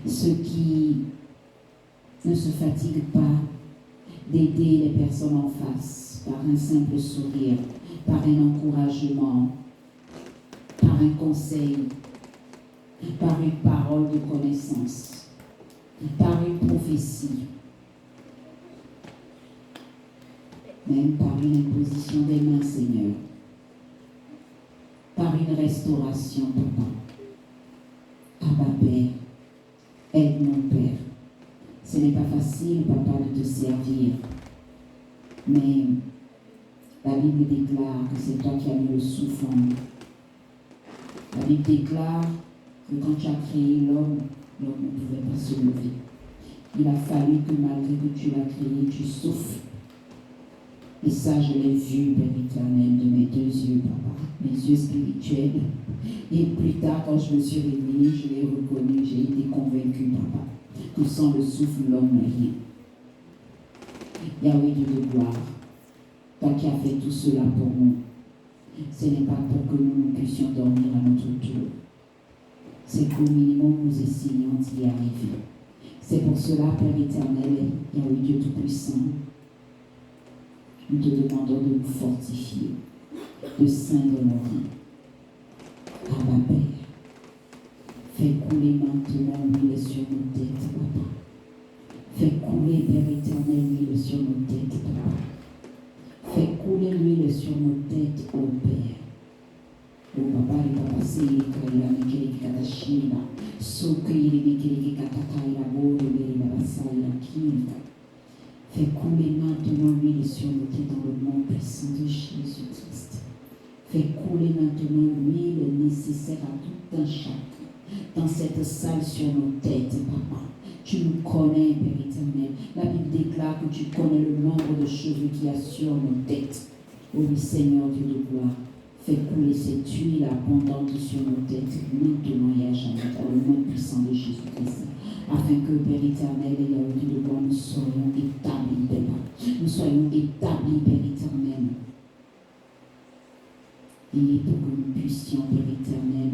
Ceux qui ne se fatiguent pas d'aider les personnes en face par un simple sourire, par un encouragement, par un conseil, par une parole de connaissance, par une prophétie, même par une imposition des mains, Seigneur, par une restauration, Papa. Abba, Père, aide-nous, Père. Ce n'est pas facile, Papa, de te servir, mais la Bible déclare que c'est toi qui as mis le souffle en nous. La Bible déclare que quand tu as créé l'homme ne pouvait pas se lever. Il a fallu que malgré que tu l'as créé, tu souffles. Et ça, je l'ai vu, Père éternel, de mes 2 yeux, Papa, mes yeux spirituels. Et plus tard, quand je me suis réveillée, je l'ai reconnu, j'ai été convaincue, Papa, que sans le souffle, l'homme n'est rien. Yahweh Dieu de gloire, toi qui as fait tout cela pour nous, ce n'est pas pour que nous puissions dormir à notre tour. C'est qu'au minimum, nous essayons d'y arriver. C'est pour cela, Père éternel, Yahweh Dieu Tout-Puissant, nous te demandons de nous fortifier, de ceindre nos reins. Abba, Père, fais couler maintenant l'huile sur nos têtes, Papa. Fais couler, Père éternel, l'huile sur nos têtes, Papa. Fais couler l'huile au Père. O papa et papa c'est que la mikiri katashina, sokiri mikiri katakaira boro meri babasai la kilka. Fais couler maintenant l'huile sur nos têtes dans le nom puissant de Jésus-Christ. Fais couler maintenant l'huile nécessaire à tout un chacun dans cette salle sur nos têtes, papa. Tu nous connais, Père éternel. La Bible déclare que tu connais le nombre de cheveux qu'il y a sur nos têtes. Oui, Seigneur Dieu de gloire, fais couler cette huile abondante sur nos têtes, maintenant et à jamais, dans le nom puissant de Jésus-Christ. Afin que, Père éternel, et Yahweh Dieu de gloire, nous soyons établis, Père. Nous soyons établis, Père éternel. Et pour que nous puissions, Père éternel,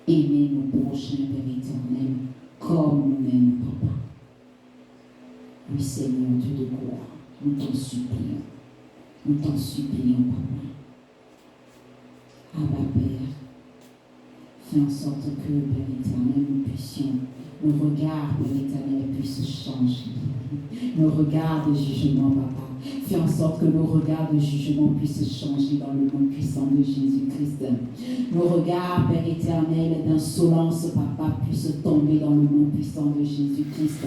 aimer nos prochains, Père éternel, comme nous-mêmes, Papa. Oui, Seigneur Dieu de gloire, nous t'en supplions. Nous t'en supplions, Papa. Abba, Père, fais en sorte que, Père éternel, nous puissions, nos regards, Père éternel, puissent changer. Nos regards de jugement, Papa. Fais en sorte que nos regards de jugement puissent changer dans le nom puissant de Jésus-Christ. Nos regards, Père éternel, d'insolence, Papa, puissent tomber dans le nom puissant de Jésus-Christ.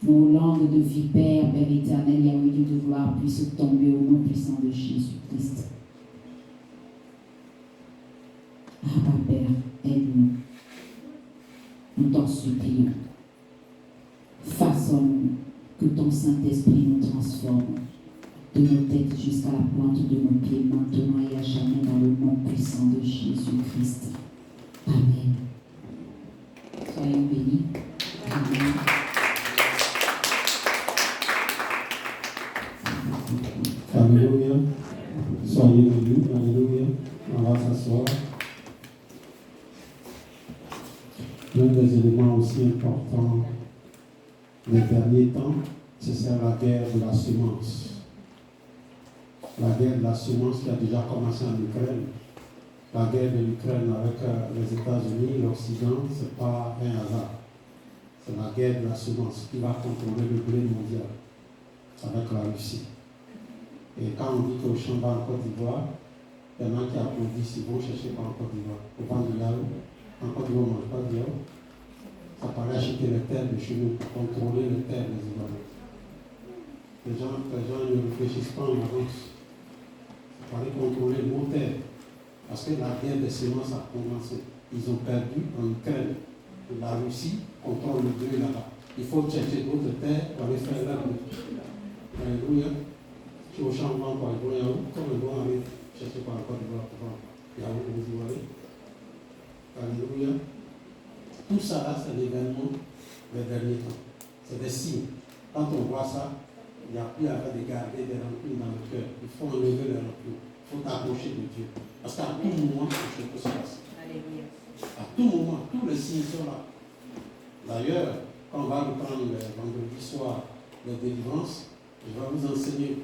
Nos langues de vipère, Père éternel, Yahweh Dieu de gloire, puissent tomber au nom puissant de Jésus-Christ. Abba, Père, aide-nous. Nous t'en supplions. Façonne-nous, que ton Saint-Esprit nous transforme, de nos têtes jusqu'à la pointe de nos pieds, maintenant et à jamais, dans le nom puissant de Jésus-Christ. Amen. Soyons bénis. Amen. Alléluia. Soyez bénis. Alléluia. On va s'asseoir. L'un des éléments aussi importants des derniers temps, c'est la guerre de la semence. La guerre de la semence qui a déjà commencé en Ukraine. La guerre de l'Ukraine avec les États-Unis, l'Occident, ce n'est pas un hasard. C'est la guerre de la semence qui va contrôler le blé mondial avec la Russie. Et quand on dit qu'au Chamba en Côte d'Ivoire, il y en a qui applaudissent, ils vont chercher quoi en Côte d'Ivoire. Au vent de l'Ao, en Côte d'Ivoire, on ne mange pas de l'Ao. Ça paraît acheter les terres de chez nous pour contrôler les terres des Ivoiriens. Les gens ne réfléchissent pas en avance. Ça paraît contrôler nos terres. Parce que la guerre des semences a commencé. Ils ont perdu en Ukraine. La Russie contrôle le blé là-bas. Il faut chercher d'autres terres pour aller faire la blé. Alléluia. Si au champ, on va aller comme ils vont aller chercher par la Côte d'Ivoire pour voir. Il y a où vous Ivoiriens. Alléluia. Tout ça là, c'est l'événement des derniers temps. C'est des signes. Quand on voit ça, il n'y a plus à de garder des rancunes dans le cœur. Il faut enlever les rancunes. Il faut t'approcher de Dieu. Parce qu'à tout moment, quelque chose peut se passer. À tout moment, tous les signes sont là. D'ailleurs, quand on va reprendre le vendredi soir les délivrances, je vais vous enseigner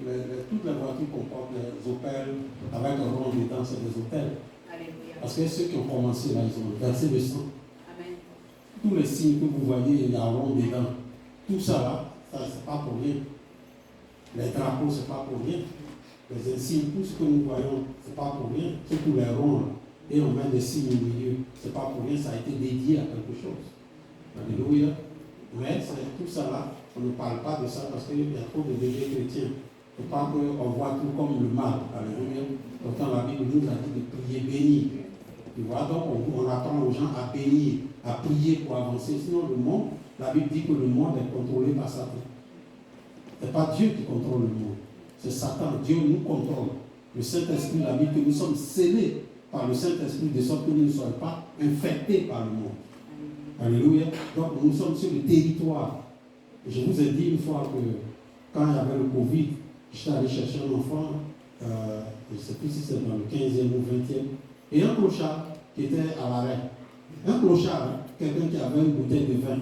toutes les voitures qu'on porte, les Opel, avec un rond dedans, c'est des hôtels. Parce que ceux qui ont commencé là, ils ont versé le sang. Tous les signes que vous voyez, il y a un rond dedans. Tout ça là, ça c'est pas pour rien. Les drapeaux, c'est pas pour rien. Les insignes, tout ce que nous voyons, c'est pas pour rien. Surtout les ronds là. Et on met des signes au milieu. C'est pas pour rien, ça a été dédié à quelque chose. Alléluia. Mais tout ça là, on ne parle pas de ça parce qu'il y a trop de bébés chrétiens. Il ne faut pas qu'on voit tout comme le mal. Alléluia. Pourtant la Bible nous a dit de prier, bénir. Tu vois, donc on apprend aux gens à bénir, à prier pour avancer. Sinon, le monde, la Bible dit que le monde est contrôlé par Satan. Ce n'est pas Dieu qui contrôle le monde. C'est Satan. Dieu nous contrôle. Le Saint-Esprit, la Bible, que nous sommes scellés par le Saint-Esprit, de sorte que nous ne soyons pas infectés par le monde. Alléluia. Donc, nous sommes sur le territoire. Je vous ai dit une fois que quand il y avait le Covid, j'étais allé chercher un enfant, je ne sais plus si c'est dans le 15e ou 20e, et un clochard qui était à l'arrêt. Un clochard, quelqu'un qui avait une bouteille de vin.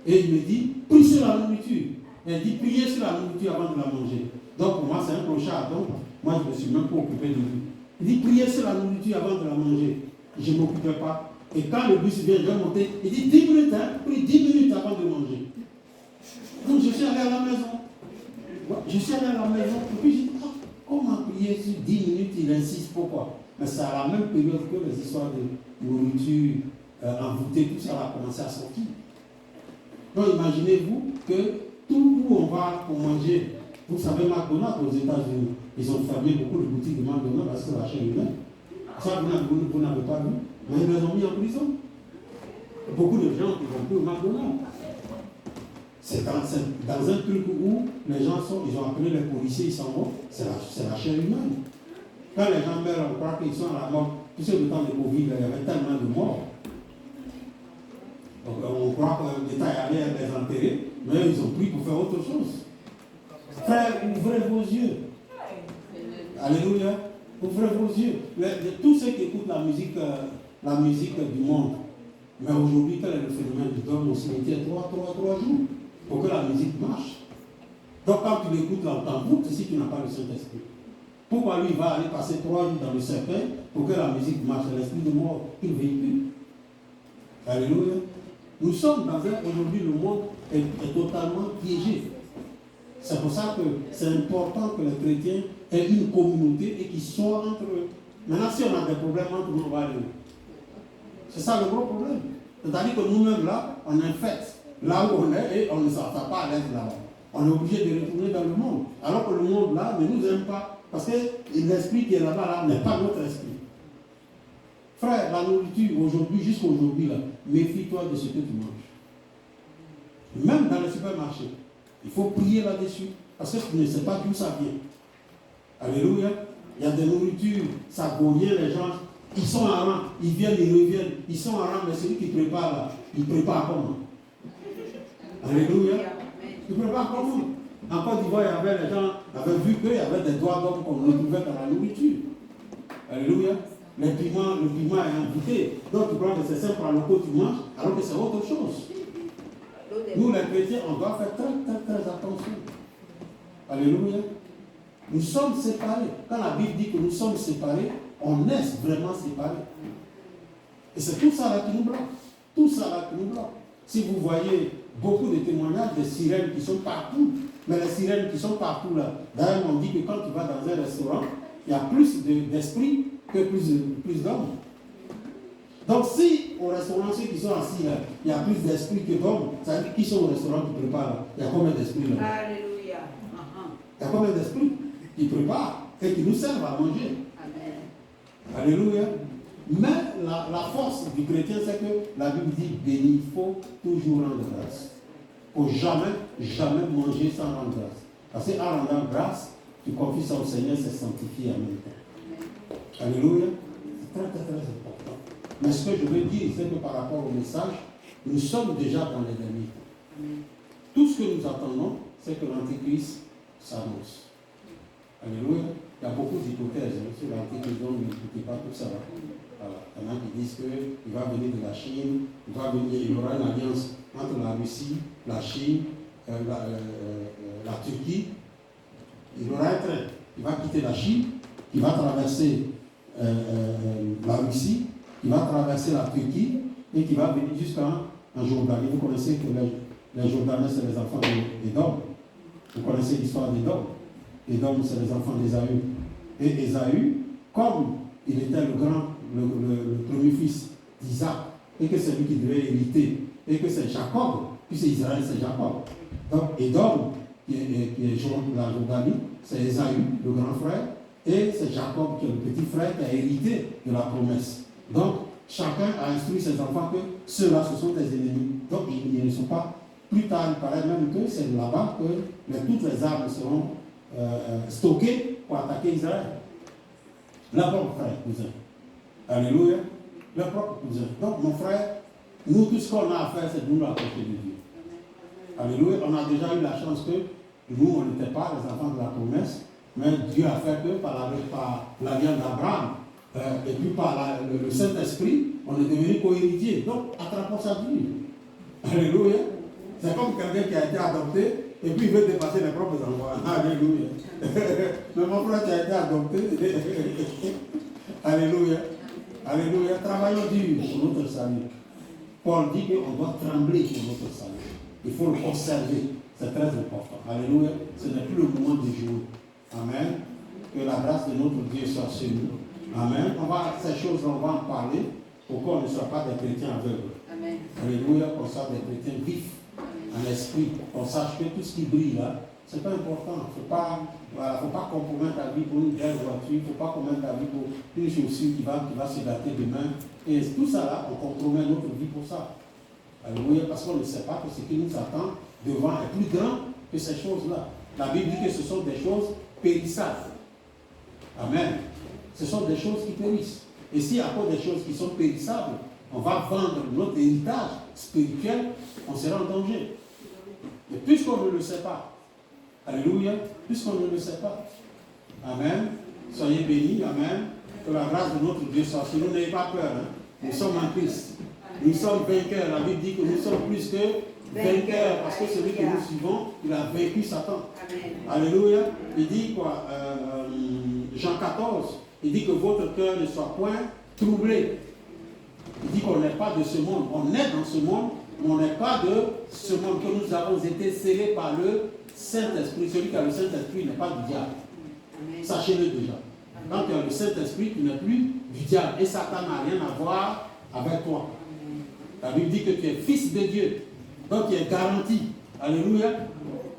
Et il me dit, prie sur la nourriture. Et il dit, priez sur la nourriture avant de la manger. Donc pour moi, c'est un clochard. Donc moi, je ne me suis même pas occupé de lui. Il dit, priez sur la nourriture avant de la manger. Je ne m'occupais pas. Et quand le bus vient, je vais monter. Il dit, 10 minutes, prie 10 minutes avant de manger. Donc je suis allé à la maison. Je suis allé à la maison. Et puis j'ai dit, Comment prier sur 10 minutes, il insiste, pourquoi? Mais c'est à la même période que les histoires de nourriture envoûtée, tout ça a commencé à sortir. Donc imaginez-vous que tout où on va pour manger, vous savez, McDonald's aux États-Unis, ils ont fermé beaucoup de boutiques de McDonald's parce que la chair humaine. Ça, vous n'avez pas vu, mais ils les ont mis en prison. Beaucoup de gens qui vont plus au McDonald's. C'est dans un truc où les gens ils ont appelé les policiers, ils s'en vont, c'est la chair humaine. Quand les gens meurent, on croit qu'ils sont à la mort. Tu sais, le temps de Covid, il y avait tellement de morts. Donc, on croit que l'État est allé les enterrer, mais ils ont pris pour faire autre chose. Frère, ouvrez vos yeux. Alléluia. Ouvrez vos yeux. Tous ceux qui écoutent la musique du monde, mais aujourd'hui, quel est le phénomène du dorme au cimetière 3 jours pour que la musique marche. Donc quand tu l'écoutes là, en boucle, c'est si tu n'as pas le Saint-Esprit. Pourquoi lui va aller passer 3 jours dans le cercueil pour que la musique marche, l'esprit de mort qu'il véhicule? Alléluia. Nous sommes aujourd'hui, le monde est totalement piégé. C'est pour ça que c'est important que les chrétiens aient une communauté et qu'ils soient entre eux. Maintenant, si on a des problèmes entre nous, on va aller où? C'est ça le gros problème. C'est-à-dire que nous-mêmes là, on infecte là où on est et on ne s'en va pas à l'aise là-bas. On est obligé de retourner dans le monde. Alors que le monde là ne nous aime pas. Parce que l'esprit qui est là-bas là, n'est pas notre esprit. Frère, la nourriture aujourd'hui, jusqu'à aujourd'hui là, méfie-toi de ce que tu manges. Même dans les supermarchés, il faut prier là-dessus. Parce que tu ne sais pas d'où ça vient. Alléluia. Il y a des nourritures, ça vaut rien, les gens. Ils sont en rang, ils viennent, ils reviennent. Ils sont en rang, mais celui qui prépare là, il prépare comment? Alléluia. Il prépare comment? En Côte d'Ivoire, il y avait les gens avaient vu qu'il y avait des doigts d'homme qu'on retrouvait dans la nourriture. Alléluia. Le piment est invité. Donc tu prends que c'est simple pour le coup, tu manges, alors que c'est autre chose. Nous, les chrétiens, on doit faire très attention. Alléluia. Nous sommes séparés. Quand la Bible dit que nous sommes séparés, on est vraiment séparés. Et c'est tout ça là qui nous bloque. Tout ça là qui nous bloque. Si vous voyez beaucoup de témoignages de sirènes qui sont partout, mais les sirènes qui sont partout là, d'ailleurs on dit que quand tu vas dans un restaurant, il y a plus d'esprit que plus d'hommes. Donc si au restaurant, ceux qui sont assis là, il y a plus d'esprit que d'hommes, ça veut dire qui sont au restaurant qui préparent là? Il y a combien d'esprits là? Alléluia. Il y a combien d'esprits qui préparent et qui nous servent à manger? Amen. Alléluia. Mais la force du chrétien, c'est que la Bible dit béni, il faut toujours rendre grâce. Il ne faut jamais manger sans rendre grâce. Parce qu'en rendant grâce, tu confies ça au Seigneur, c'est sanctifié en même temps. Alléluia. C'est très important. Mais ce que je veux dire, c'est que par rapport au message, nous sommes déjà dans les derniers temps. Tout ce que nous attendons, c'est que l'Antéchrist s'annonce. Alléluia. Il y a beaucoup d'hypothèses sur l'Antéchrist, donc n'écoutez pas tout ça. Voilà. Il y en a qui disent qu'il va venir de la Chine, il y aura une alliance entre la Russie, la Chine, la Turquie. Il y aura un train qui va quitter la Chine, qui va traverser la Russie, qui va traverser la Turquie et qui va venir jusqu'en Jordanie. Vous connaissez que les Jordanais, c'est les enfants d'Édom. Vous connaissez l'histoire d'Édom. Édom, c'est les enfants d'Ésaü. Et Ésaü, comme il était le premier fils d'Isaac, et que c'est lui qui devait hériter, et que c'est Jacob, puisque Israël c'est Jacob. Donc Édom, qui est la Jordanie, c'est Ésaü, le grand frère, et c'est Jacob qui est le petit frère qui a hérité de la promesse. Donc chacun a instruit ses enfants que ceux-là, ce sont des ennemis. Donc ils ne sont pas. Plus tard, il paraît même que c'est là-bas que toutes les armes seront stockées pour attaquer Israël. Le propre frère, cousin. Alléluia. Le propre cousin. Donc, mon frère, nous, tout ce qu'on a à faire, c'est de nous rapprocher de Dieu. Alléluia. On a déjà eu la chance que nous, on n'était pas les enfants de la promesse, mais Dieu a fait que par l'alliance d'Abraham et puis par le Saint-Esprit, on est devenu co-héritier. Donc, attrapons ça de Dieu. Alléluia. C'est comme quelqu'un qui a été adopté et puis il veut dépasser les propres enfants. Alléluia. Mais mon frère qui a été adopté. Alléluia. Alléluia. Travaillons dur pour notre salut. Paul dit qu'on doit trembler pour notre salut. Il faut le conserver. C'est très important. Alléluia. Ce n'est plus le moment de jouer. Amen. Que la grâce de notre Dieu soit sur nous. Amen. Ces choses-là, on va en parler pour qu'on ne soit pas des chrétiens aveugles. Amen. Alléluia, qu'on soit des chrétiens vifs en esprit, qu'on sache que tout ce qui brille là, c'est pas important. Il ne faut pas compromettre ta vie pour une belle voiture, il ne faut pas compromettre ta vie pour une chaussure qui va se gâter demain. Et tout ça là, on compromet notre vie pour ça. Alléluia, parce qu'on ne sait pas que ce qui nous attend devant est plus grand que ces choses-là. La Bible dit que ce sont des choses périssables. Amen. Ce sont des choses qui périssent. Et si à cause des choses qui sont périssables, on va vendre notre héritage spirituel, on sera en danger. Et puisqu'on ne le sait pas, alléluia, puisqu'on ne le sait pas, amen, soyez bénis, amen, que la grâce de notre Dieu soit sur nous. N'ayez pas peur, hein. Nous sommes en Christ. Nous sommes vainqueurs. La Bible dit que nous sommes plus que vainqueurs, parce que celui que nous suivons, il a vaincu Satan. Amen. Alléluia. Il dit quoi, Jean 14, il dit que votre cœur ne soit point troublé. Il dit qu'on n'est pas de ce monde. On est dans ce monde, mais on n'est pas de ce monde, que nous avons été scellés par le Saint-Esprit. Celui qui a le Saint-Esprit n'est pas du diable. Sachez-le déjà. Quand tu as le Saint-Esprit, tu n'es plus du diable. Et Satan n'a rien à voir avec toi. La Bible dit que tu es fils de Dieu. Donc tu es garanti. Alléluia.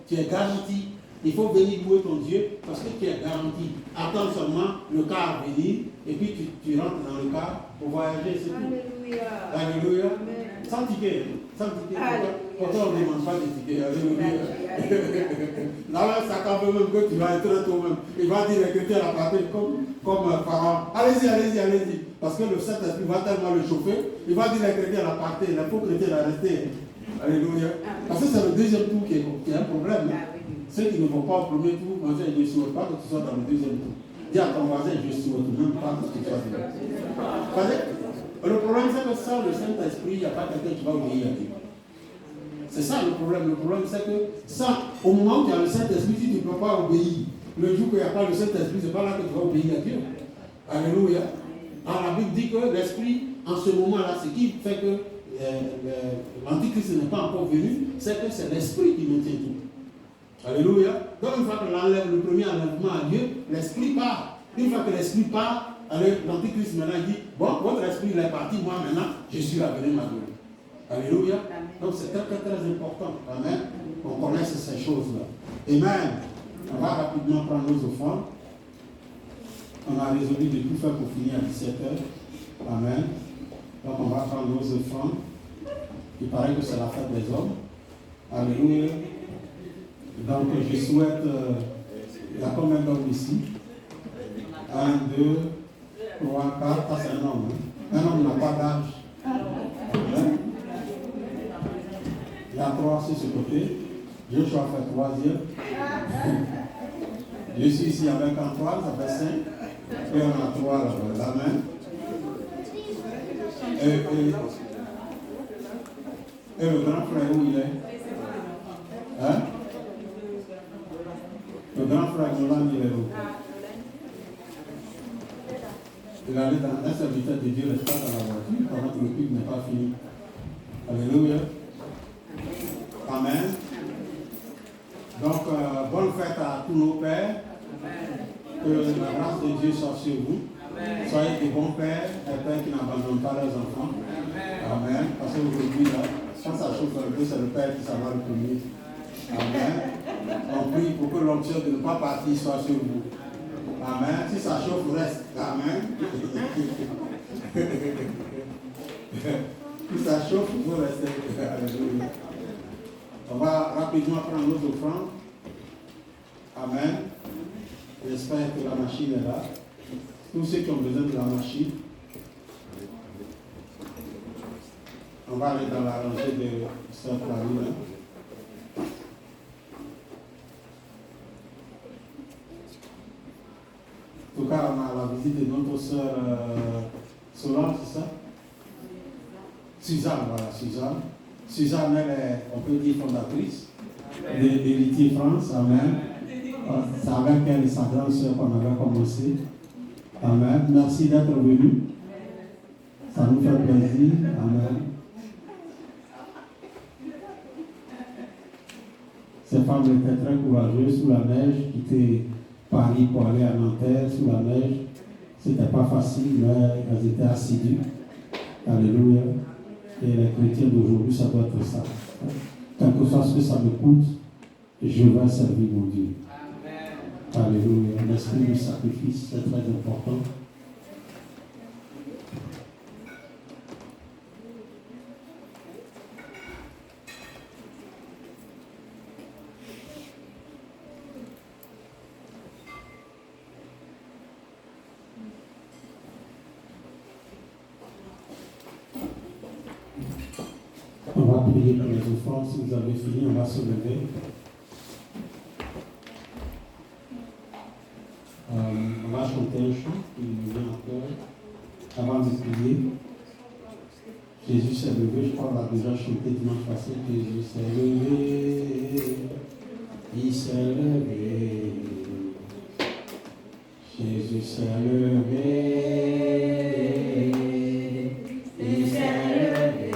Tu es garanti. Il faut venir louer ton Dieu parce que tu es garanti. Attends seulement le car venir et puis tu rentres dans le car pour voyager. C'est tout. Alléluia. Alléluia. Sans ticket. Sans ticket. Pourtant on ne demande pas de ticket. Alléluia. Là, ça quand même que tu vas être toi-même. Il va dire que tu es la partie comme Pharaon. Allez-y. Parce que le Saint-Esprit va tellement le chauffer. Il va dire les chrétiens à la partie. Il faut chrétiens à rester. Alléluia. Parce que c'est le deuxième tour qui est un problème. Ceux qui ne vont pas au premier tour, moi je ne souhaite pas que tu sois dans le deuxième tour. Dis à ton voisin, je ne souhaite même pas que tu sois dans le problème, c'est que sans le Saint-Esprit, il n'y a pas quelqu'un qui va obéir à Dieu. C'est ça le problème. Le problème, c'est que au moment où tu as le Saint-Esprit, si tu ne peux pas obéir, le jour qu'il n'y a pas le Saint-Esprit, ce n'est pas là que tu vas obéir à Dieu. Alléluia. Alors la Bible dit que l'Esprit, en ce moment-là, ce qui fait que l'Antichrist n'est pas encore venu, c'est que c'est l'Esprit qui maintient tout. Alléluia. Donc une fois que le premier enlèvement a lieu, l'Esprit part. Une fois que l'Esprit part, l'Antichrist maintenant dit, bon, votre esprit il est parti, moi maintenant, je suis la venue ma gloire. Alléluia. Amen. Donc c'est très important. Amen. On connaisse ces choses-là. Amen. On va rapidement prendre nos offrandes. On a résolu de tout faire pour finir à 17h. Amen. Donc on va prendre nos offrandes. Il paraît que c'est la fête des hommes. Alléluia. Donc je souhaite, il y a combien d'hommes ici? 1, 2, 3, 4, ça c'est un homme. Hein? Un homme n'a pas d'âge. Hein? Il y a 3 sur ce côté. Joshua fait 3e. Je suis ici avec Antoine, ça fait 5. Et on a 3 là-bas. Amen. Et le grand frère, où il est? Hein? Le grand frère Nolan, il est où? Il allait dans un serviteur de Dieu, reste pas dans la voiture, pendant que le culte n'est pas fini. Alléluia. Amen. Donc, bonne fête à tous nos pères. Que la grâce de Dieu soit sur vous. Soyez des bons pères, des pères qui n'abandonnent pas leurs enfants. Amen. Parce qu'aujourd'hui, là, quand ça chauffe un peu, c'est le père qui s'en va le premier. Amen. On prie pour que l'onction de ne pas partir soit sur vous. Amen. Si ça chauffe, reste. Amen. Si ça chauffe, vous restez. Alléluia. On va rapidement prendre nos offrandes. Amen. J'espère que la machine est là. Tous ceux qui ont besoin de la machine, on va aller dans la rangée de Sœur Clarine. En tout cas, on a la visite de notre sœur Solange, c'est ça? Suzanne, voilà, Suzanne. Suzanne, elle est, on peut dire, fondatrice de l'Héritier France. Amen. C'est avec elle et sa grande sœur qu'on avait commencé. Amen. Merci d'être venu. Ça nous fait plaisir. Amen. Ces femmes étaient très courageuses sous la neige, quitter Paris pour aller à Nanterre sous la neige. C'était pas facile, mais elles étaient assidues. Alléluia. Et les chrétiens d'aujourd'hui, ça doit être ça. Quel que soit ce que ça me coûte, je vais servir mon Dieu. Alléluia. L'esprit du sacrifice, c'est très important. On va prier pour les offrandes. Si vous avez fini, on va se lever. On va chanter un chant qui nous vient en cœur avant de prier. Jésus s'est levé, je crois qu'on l'a déjà chanté dimanche passé. Jésus s'est levé, il s'est levé. Jésus s'est levé, il s'est levé.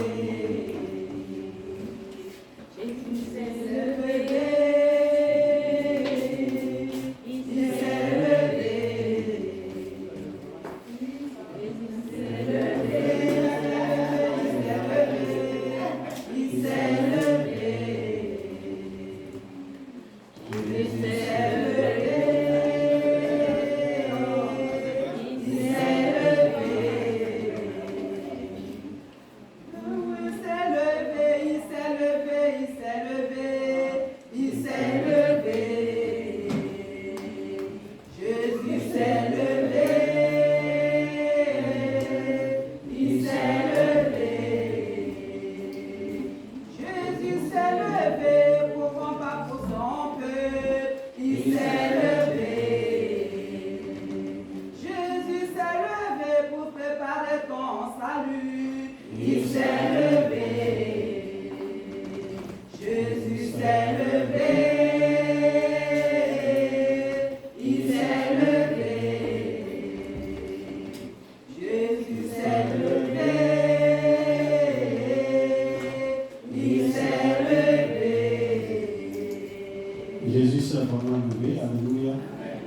Jésus s'est vraiment levé, alléluia.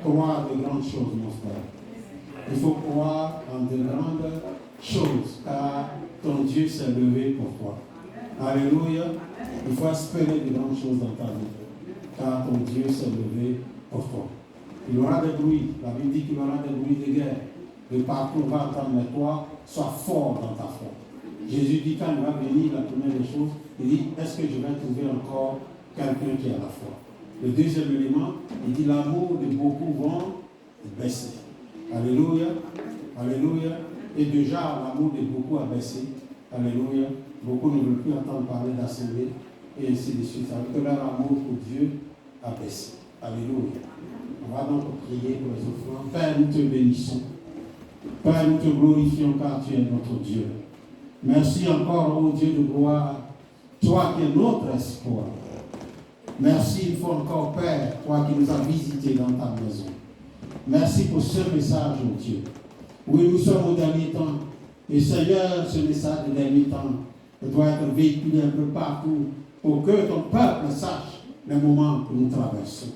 Croire de grandes choses, mon frère. Il faut croire en de grandes choses, car ton Dieu s'est levé pour toi. Alléluia. Il faut espérer de grandes choses dans ta vie, car ton Dieu s'est levé pour toi. Il y aura des bruits. La Bible dit qu'il y aura des bruits de guerre. De partout on va entendre, mais toi, sois fort dans ta foi. Jésus dit quand il va venir, la première des choses, il dit, est-ce que je vais trouver encore quelqu'un qui a la foi? Le deuxième élément, il dit l'amour de beaucoup vont baisser. Alléluia. Alléluia. Et déjà, l'amour de beaucoup a baissé. Alléluia. Beaucoup ne veulent plus entendre parler d'assemblée. Et ainsi de suite. Ça veut dire que leur amour pour Dieu a baissé. Alléluia. On va donc prier pour les offrandes. Père, nous te bénissons. Père, nous te glorifions car tu es notre Dieu. Merci encore, ô Dieu de gloire, toi qui es notre espoir. Merci une fois encore, Père, toi qui nous as visités dans ta maison. Merci pour ce message, ô Dieu. Oui, nous sommes au dernier temps. Et Seigneur, ce message du dernier temps doit être véhiculé un peu partout pour que ton peuple sache les moments que nous traversons.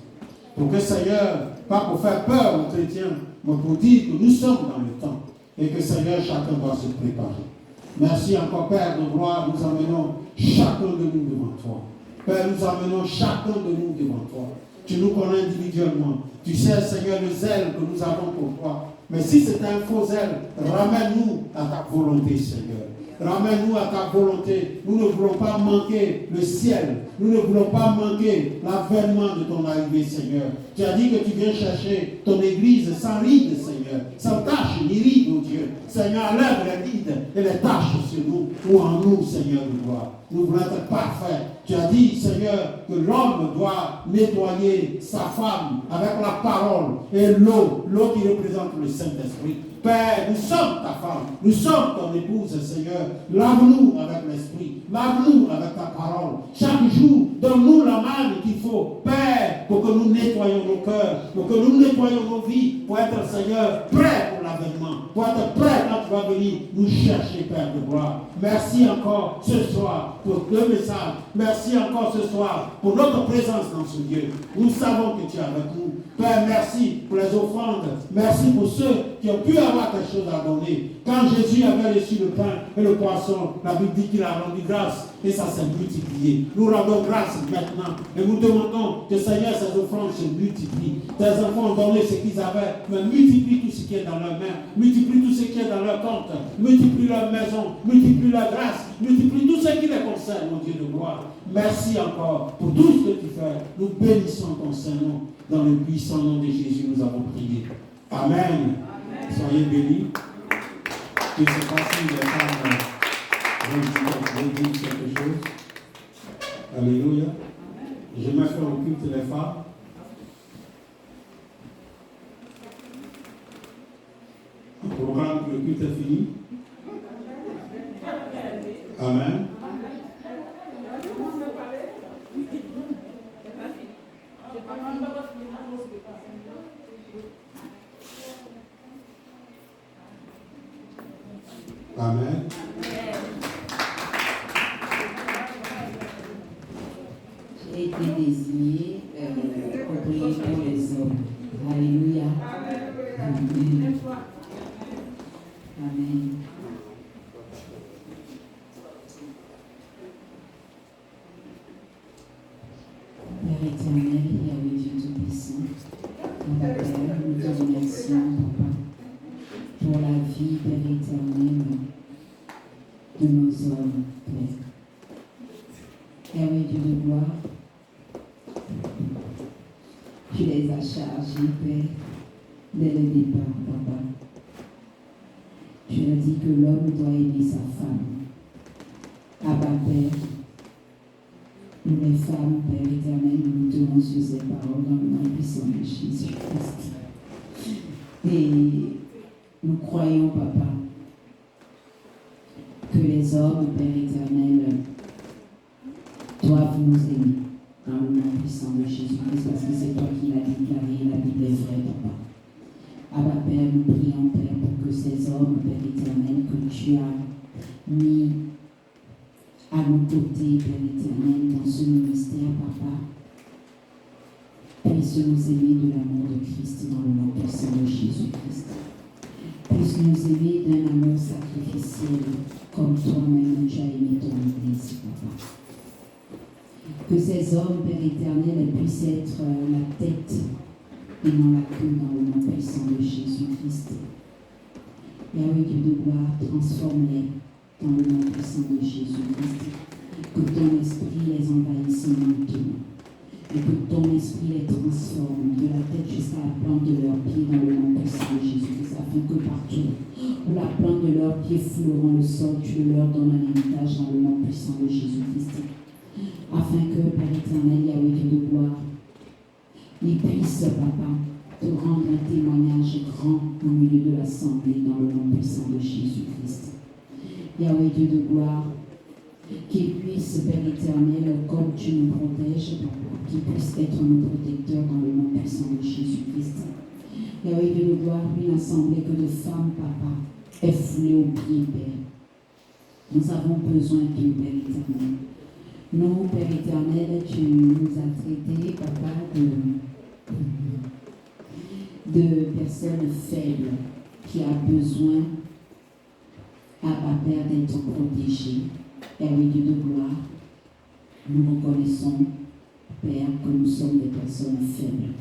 Pour que, Seigneur, pas pour faire peur aux chrétiens, mais pour dire que nous sommes dans le temps et que, Seigneur, chacun doit se préparer. Merci encore, Père de gloire, nous amenons chacun de nous devant toi. Père, nous amenons chacun de nous devant toi. Tu nous connais individuellement. Tu sais, Seigneur, le zèle que nous avons pour toi. Mais si c'est un faux zèle, ramène-nous à ta volonté, Seigneur. Ramène-nous à ta volonté. Nous ne voulons pas manquer le ciel. Nous ne voulons pas manquer l'avènement de ton arrivée, Seigneur. Tu as dit que tu viens chercher ton église sans ride, Seigneur. Sans tache ni ride, oh Dieu. Seigneur, enlève les rides et les taches sur nous ou en nous, Seigneur, de gloire. Nous voulons être parfaits. Tu as dit, Seigneur, que l'homme doit nettoyer sa femme avec la parole et l'eau qui représente le Saint-Esprit. Père, nous sommes ta femme, nous sommes ton épouse, Seigneur. Lave-nous avec l'Esprit, lave-nous avec ta parole. Chaque jour, donne-nous la manne qu'il faut. Père, pour que nous nettoyions nos cœurs, pour que nous nettoyions nos vies, pour être, Seigneur, prêts pour l'avènement, pour être prêts quand tu vas venir nous chercher, Père de gloire. Merci encore ce soir pour le message. Merci encore ce soir pour notre présence dans ce Dieu. Nous savons que tu es avec nous. Père, merci pour les offrandes. Merci pour ceux qui ont pu avoir quelque chose à donner. Quand Jésus avait reçu le pain et le poisson, la Bible dit qu'il a rendu grâce et ça s'est multiplié. Nous rendons grâce maintenant et nous demandons que Seigneur, ces offrandes se multiplient. Tes enfants ont donné ce qu'ils avaient, mais multiplie tout ce qui est dans leurs mains, multiplie tout ce qui est dans leur compte, multiplie leur maison, multiplie leur grâce, multiplie tout ce qui les concerne, mon Dieu de gloire. Merci encore pour tout ce que tu fais. Nous bénissons ton Saint-Nom. Dans le puissant nom de Jésus, nous avons prié. Amen. Soyez bénis. Que ce soit si les femmes vont dire quelque chose. Alléluia. Je me fais au culte les femmes. On proclame que le culte est fini. Amen. Amen. J'ai été désigné pour prier pour les hommes. Alléluia. Amen. Amen. Père éternel, Yahweh Dieu Tout-Puissant, Père, nous te remercions, Papa, pour la vie, Père éternel, de nos hommes, Père. Yahweh Dieu de gloire, tu les as chargés, Père, dès le départ, Papa. Tu as dit que l'homme doit aimer sa femme. Abba, Père, nous les femmes, Père éternel, nous nous tenons sur ces paroles dans le nom puissant de Jésus-Christ. Et nous croyons, Papa, que les hommes, Père éternel, doivent nous aimer dans le nom puissant de Jésus-Christ, parce que c'est toi qui l'as déclaré, la Bible est vraie, Papa. Abba, Père, nous prions, Père, pour que ces hommes, Père éternel, que tu as mis à nos côtés, Père éternel, dans ce ministère, Papa, puisse nous aimer de l'amour de Christ dans le nom puissant de Jésus-Christ. Puisse nous aimer d'un amour sacrificiel, comme toi-même tu as aimé ton Église, Papa. Que ces hommes, Père éternel, puissent être la tête et non la queue dans le nom puissant de Jésus-Christ. Yahweh Dieu de gloire, transforme-les dans le nom puissant de Jésus-Christ. Que ton esprit les envahisse maintenant. Et que ton esprit les transforme de la tête jusqu'à la plante de leurs pieds dans le nom puissant de Jésus-Christ. Afin que partout où la plante de leurs pieds fleurant le sol, tu leur donnes un héritage dans le nom puissant de Jésus-Christ. Afin que, Père éternel, Yahweh Dieu de gloire, ils puissent, Papa, te rendre un témoignage grand au milieu de l'assemblée dans le nom puissant de Jésus-Christ. Yahweh Dieu de gloire, qu'ils puissent, Père éternel, comme tu nous protèges, Papa, qu'ils puissent être nos protecteurs dans le nom puissant de Jésus-Christ. Yahweh Dieu de gloire, une assemblée que de femmes, Papa, est foulée au pied, Père. Nous avons besoin de Père éternel. Nous, Père éternel, tu nous as traités, Papa, de personnes faibles qui ont besoin, Père, d'être protégées. Yahweh Dieu de gloire, nous reconnaissons, Père, que nous sommes des personnes faibles.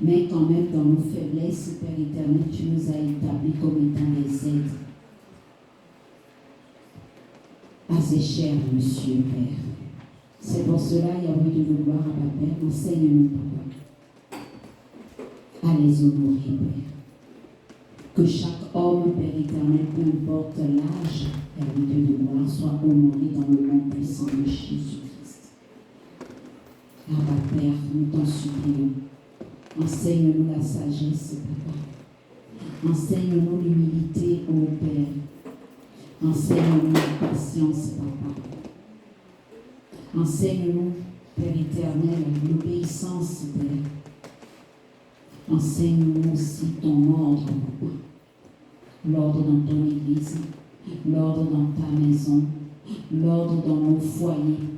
Mais quand même, dans nos faiblesses, Père éternel, tu nous as établis comme étant des êtres assez chers, Monsieur, Père. C'est pour cela, Yahweh Dieu de gloire, Père, enseigne-nous, Papa, à les honorer, Père. Que chaque homme, Père éternel, peu importe l'âge, Yahweh Dieu de gloire, soit honoré dans le nom puissant de Jésus-Christ. Père, nous t'en supplions. Enseigne-nous la sagesse, Papa. Enseigne-nous l'humilité, ô Père. Enseigne-nous la patience, Papa. Enseigne-nous, Père éternel, l'obéissance, Père. Enseigne-nous aussi ton ordre, Papa. L'ordre dans ton église, l'ordre dans ta maison, l'ordre dans nos foyers.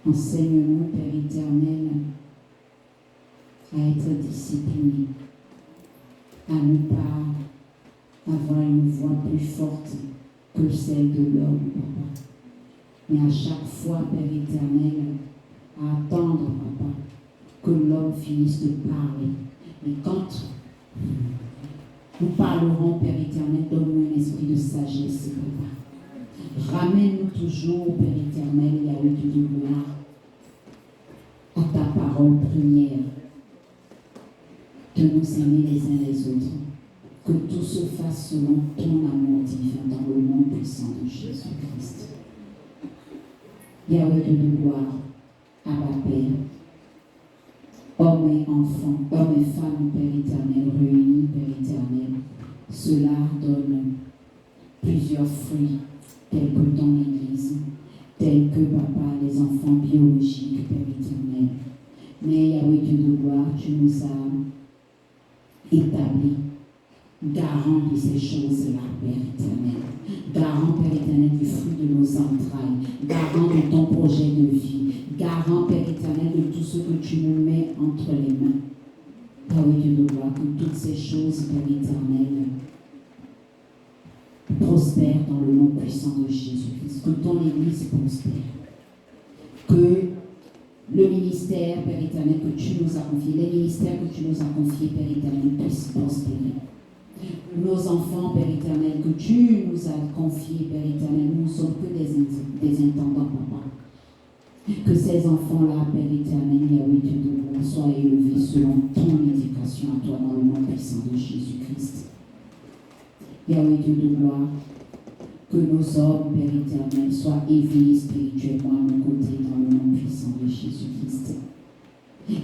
Enseigne-nous, Père éternel, à être disciplinés, à ne pas avoir une voix plus forte que celle de l'homme, Papa. Mais à chaque fois, Père éternel, à attendre, Papa, que l'homme finisse de parler. Et quand nous parlerons, Père éternel, donne-nous un esprit de sagesse, Papa. Ramène-nous toujours, Père éternel, Yahweh de gloire, à ta parole première, de nous aimer les uns les autres, que tout se fasse selon ton amour divin dans le nom puissant de Jésus-Christ. Yahweh de gloire, Abba Père, hommes et enfants, hommes et femmes, Père éternel, réunis, Père éternel, cela donne plusieurs fruits, tels que ton Église, tels que, Papa, les enfants biologiques, Père éternel. Mais Yahweh Dieu de gloire, tu nous as établis garant de ces choses-là, Père éternel. Garant, Père éternel, du fruit de nos entrailles. Garant de ton projet de vie. Garant, Père éternel, de tout ce que tu nous mets entre les mains. Yahweh Dieu de gloire, que toutes ces choses, Père éternel, prospèrent dans le nom puissant de Jésus-Christ. Que ton Église prospère. Que le ministère, Père éternel, que tu nous as confié, les ministères que tu nous as confiés, Père éternel, puissent prospérer. Nos enfants, Père éternel, que tu nous as confiés, Père éternel, nous ne sommes que des intendants, Papa. Que ces enfants-là, Père éternel, Yahweh Dieu de gloire, soient élevés selon ton éducation à toi dans le nom puissant de Jésus-Christ. Yahweh Dieu de gloire, que nos hommes, Père éternel, soient éveillés spirituellement à nos côtés dans le nom puissant de Jésus-Christ.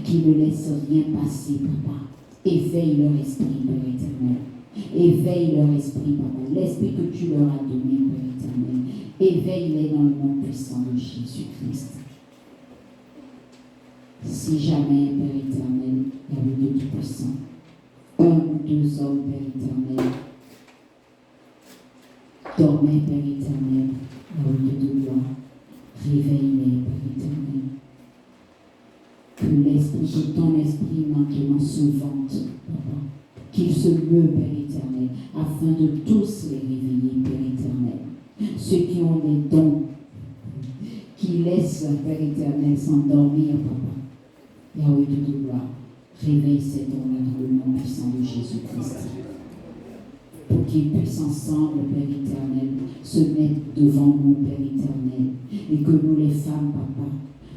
Qui ne laissent rien passer, Papa. Éveille leur esprit, Père éternel. Éveille leur esprit, Papa. L'esprit que tu leur as donné, Père éternel. Éveille-les dans le nom puissant de Jésus-Christ. Si jamais, Père éternel, il y a le Dieu puissant, un ou deux hommes, Père éternel, dormez, Père éternel, il y a le Dieu de gloire, réveille-les, Père éternel. Que l'esprit, que ton esprit maintenant se vante, Papa. Qu'il se meut, Père éternel, afin de tous les réveiller, Père éternel. Ceux qui ont des dons, qui laissent, Père éternel, s'endormir, Papa. Yahweh Dieu de gloire, réveille ces dons-là dans le nom puissant de Jésus-Christ. Pour qu'ils puissent ensemble, Père éternel, se mettre devant nous, Père éternel. Et que nous, les femmes, Papa,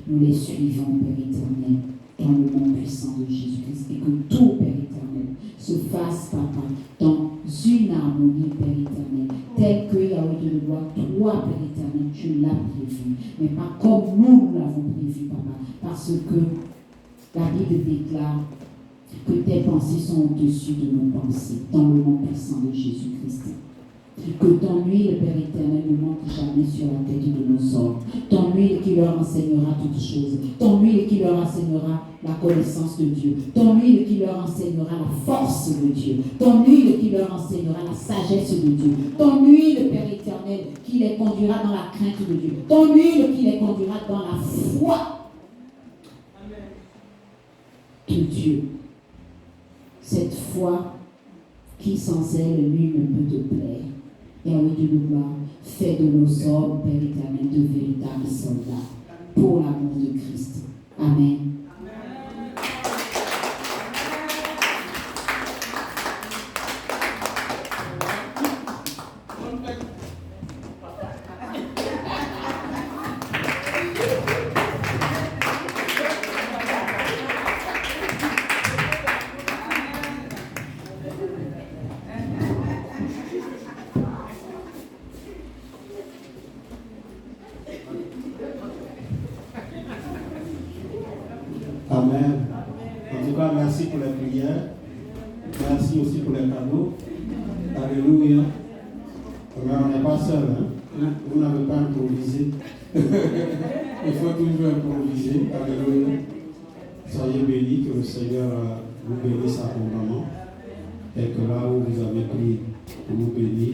nous les suivons, Père éternel, dans le nom puissant de Jésus-Christ. Et que tout, Père éternel, se fasse, Papa, dans une harmonie, Père éternel, telle que, Yahweh Dieu de gloire, toi, Père éternel, tu l'as prévu. Mais pas comme nous l'avons prévu, Papa. Parce que la Bible déclare que tes pensées sont au-dessus de nos pensées, dans le nom puissant de Jésus-Christ. Que ton huile, Père éternel, ne manque jamais sur la tête de nos hommes. Ton huile qui leur enseignera toutes choses. Ton huile qui leur enseignera la connaissance de Dieu. Ton huile qui leur enseignera la force de Dieu. Ton huile qui leur enseignera la sagesse de Dieu. Ton huile, Père éternel, qui les conduira dans la crainte de Dieu. Ton huile qui les conduira dans la foi de Dieu. Cette foi qui sans elle, lui ne peut te plaire. Yahweh Dieu de gloire, fais de nos hommes, Père éternel, de véritables soldats pour l'amour de Christ. Amen. Amen. En tout cas, merci pour les prières. Merci aussi pour les cadeaux. Alléluia. Mais on n'est pas seul. Hein? Vous n'avez pas improvisé. Il faut toujours improviser. Alléluia. Soyez bénis, que le Seigneur vous bénisse abondamment. Et que là où vous avez pris pour vous bénir,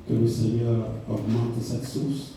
que le Seigneur augmente cette source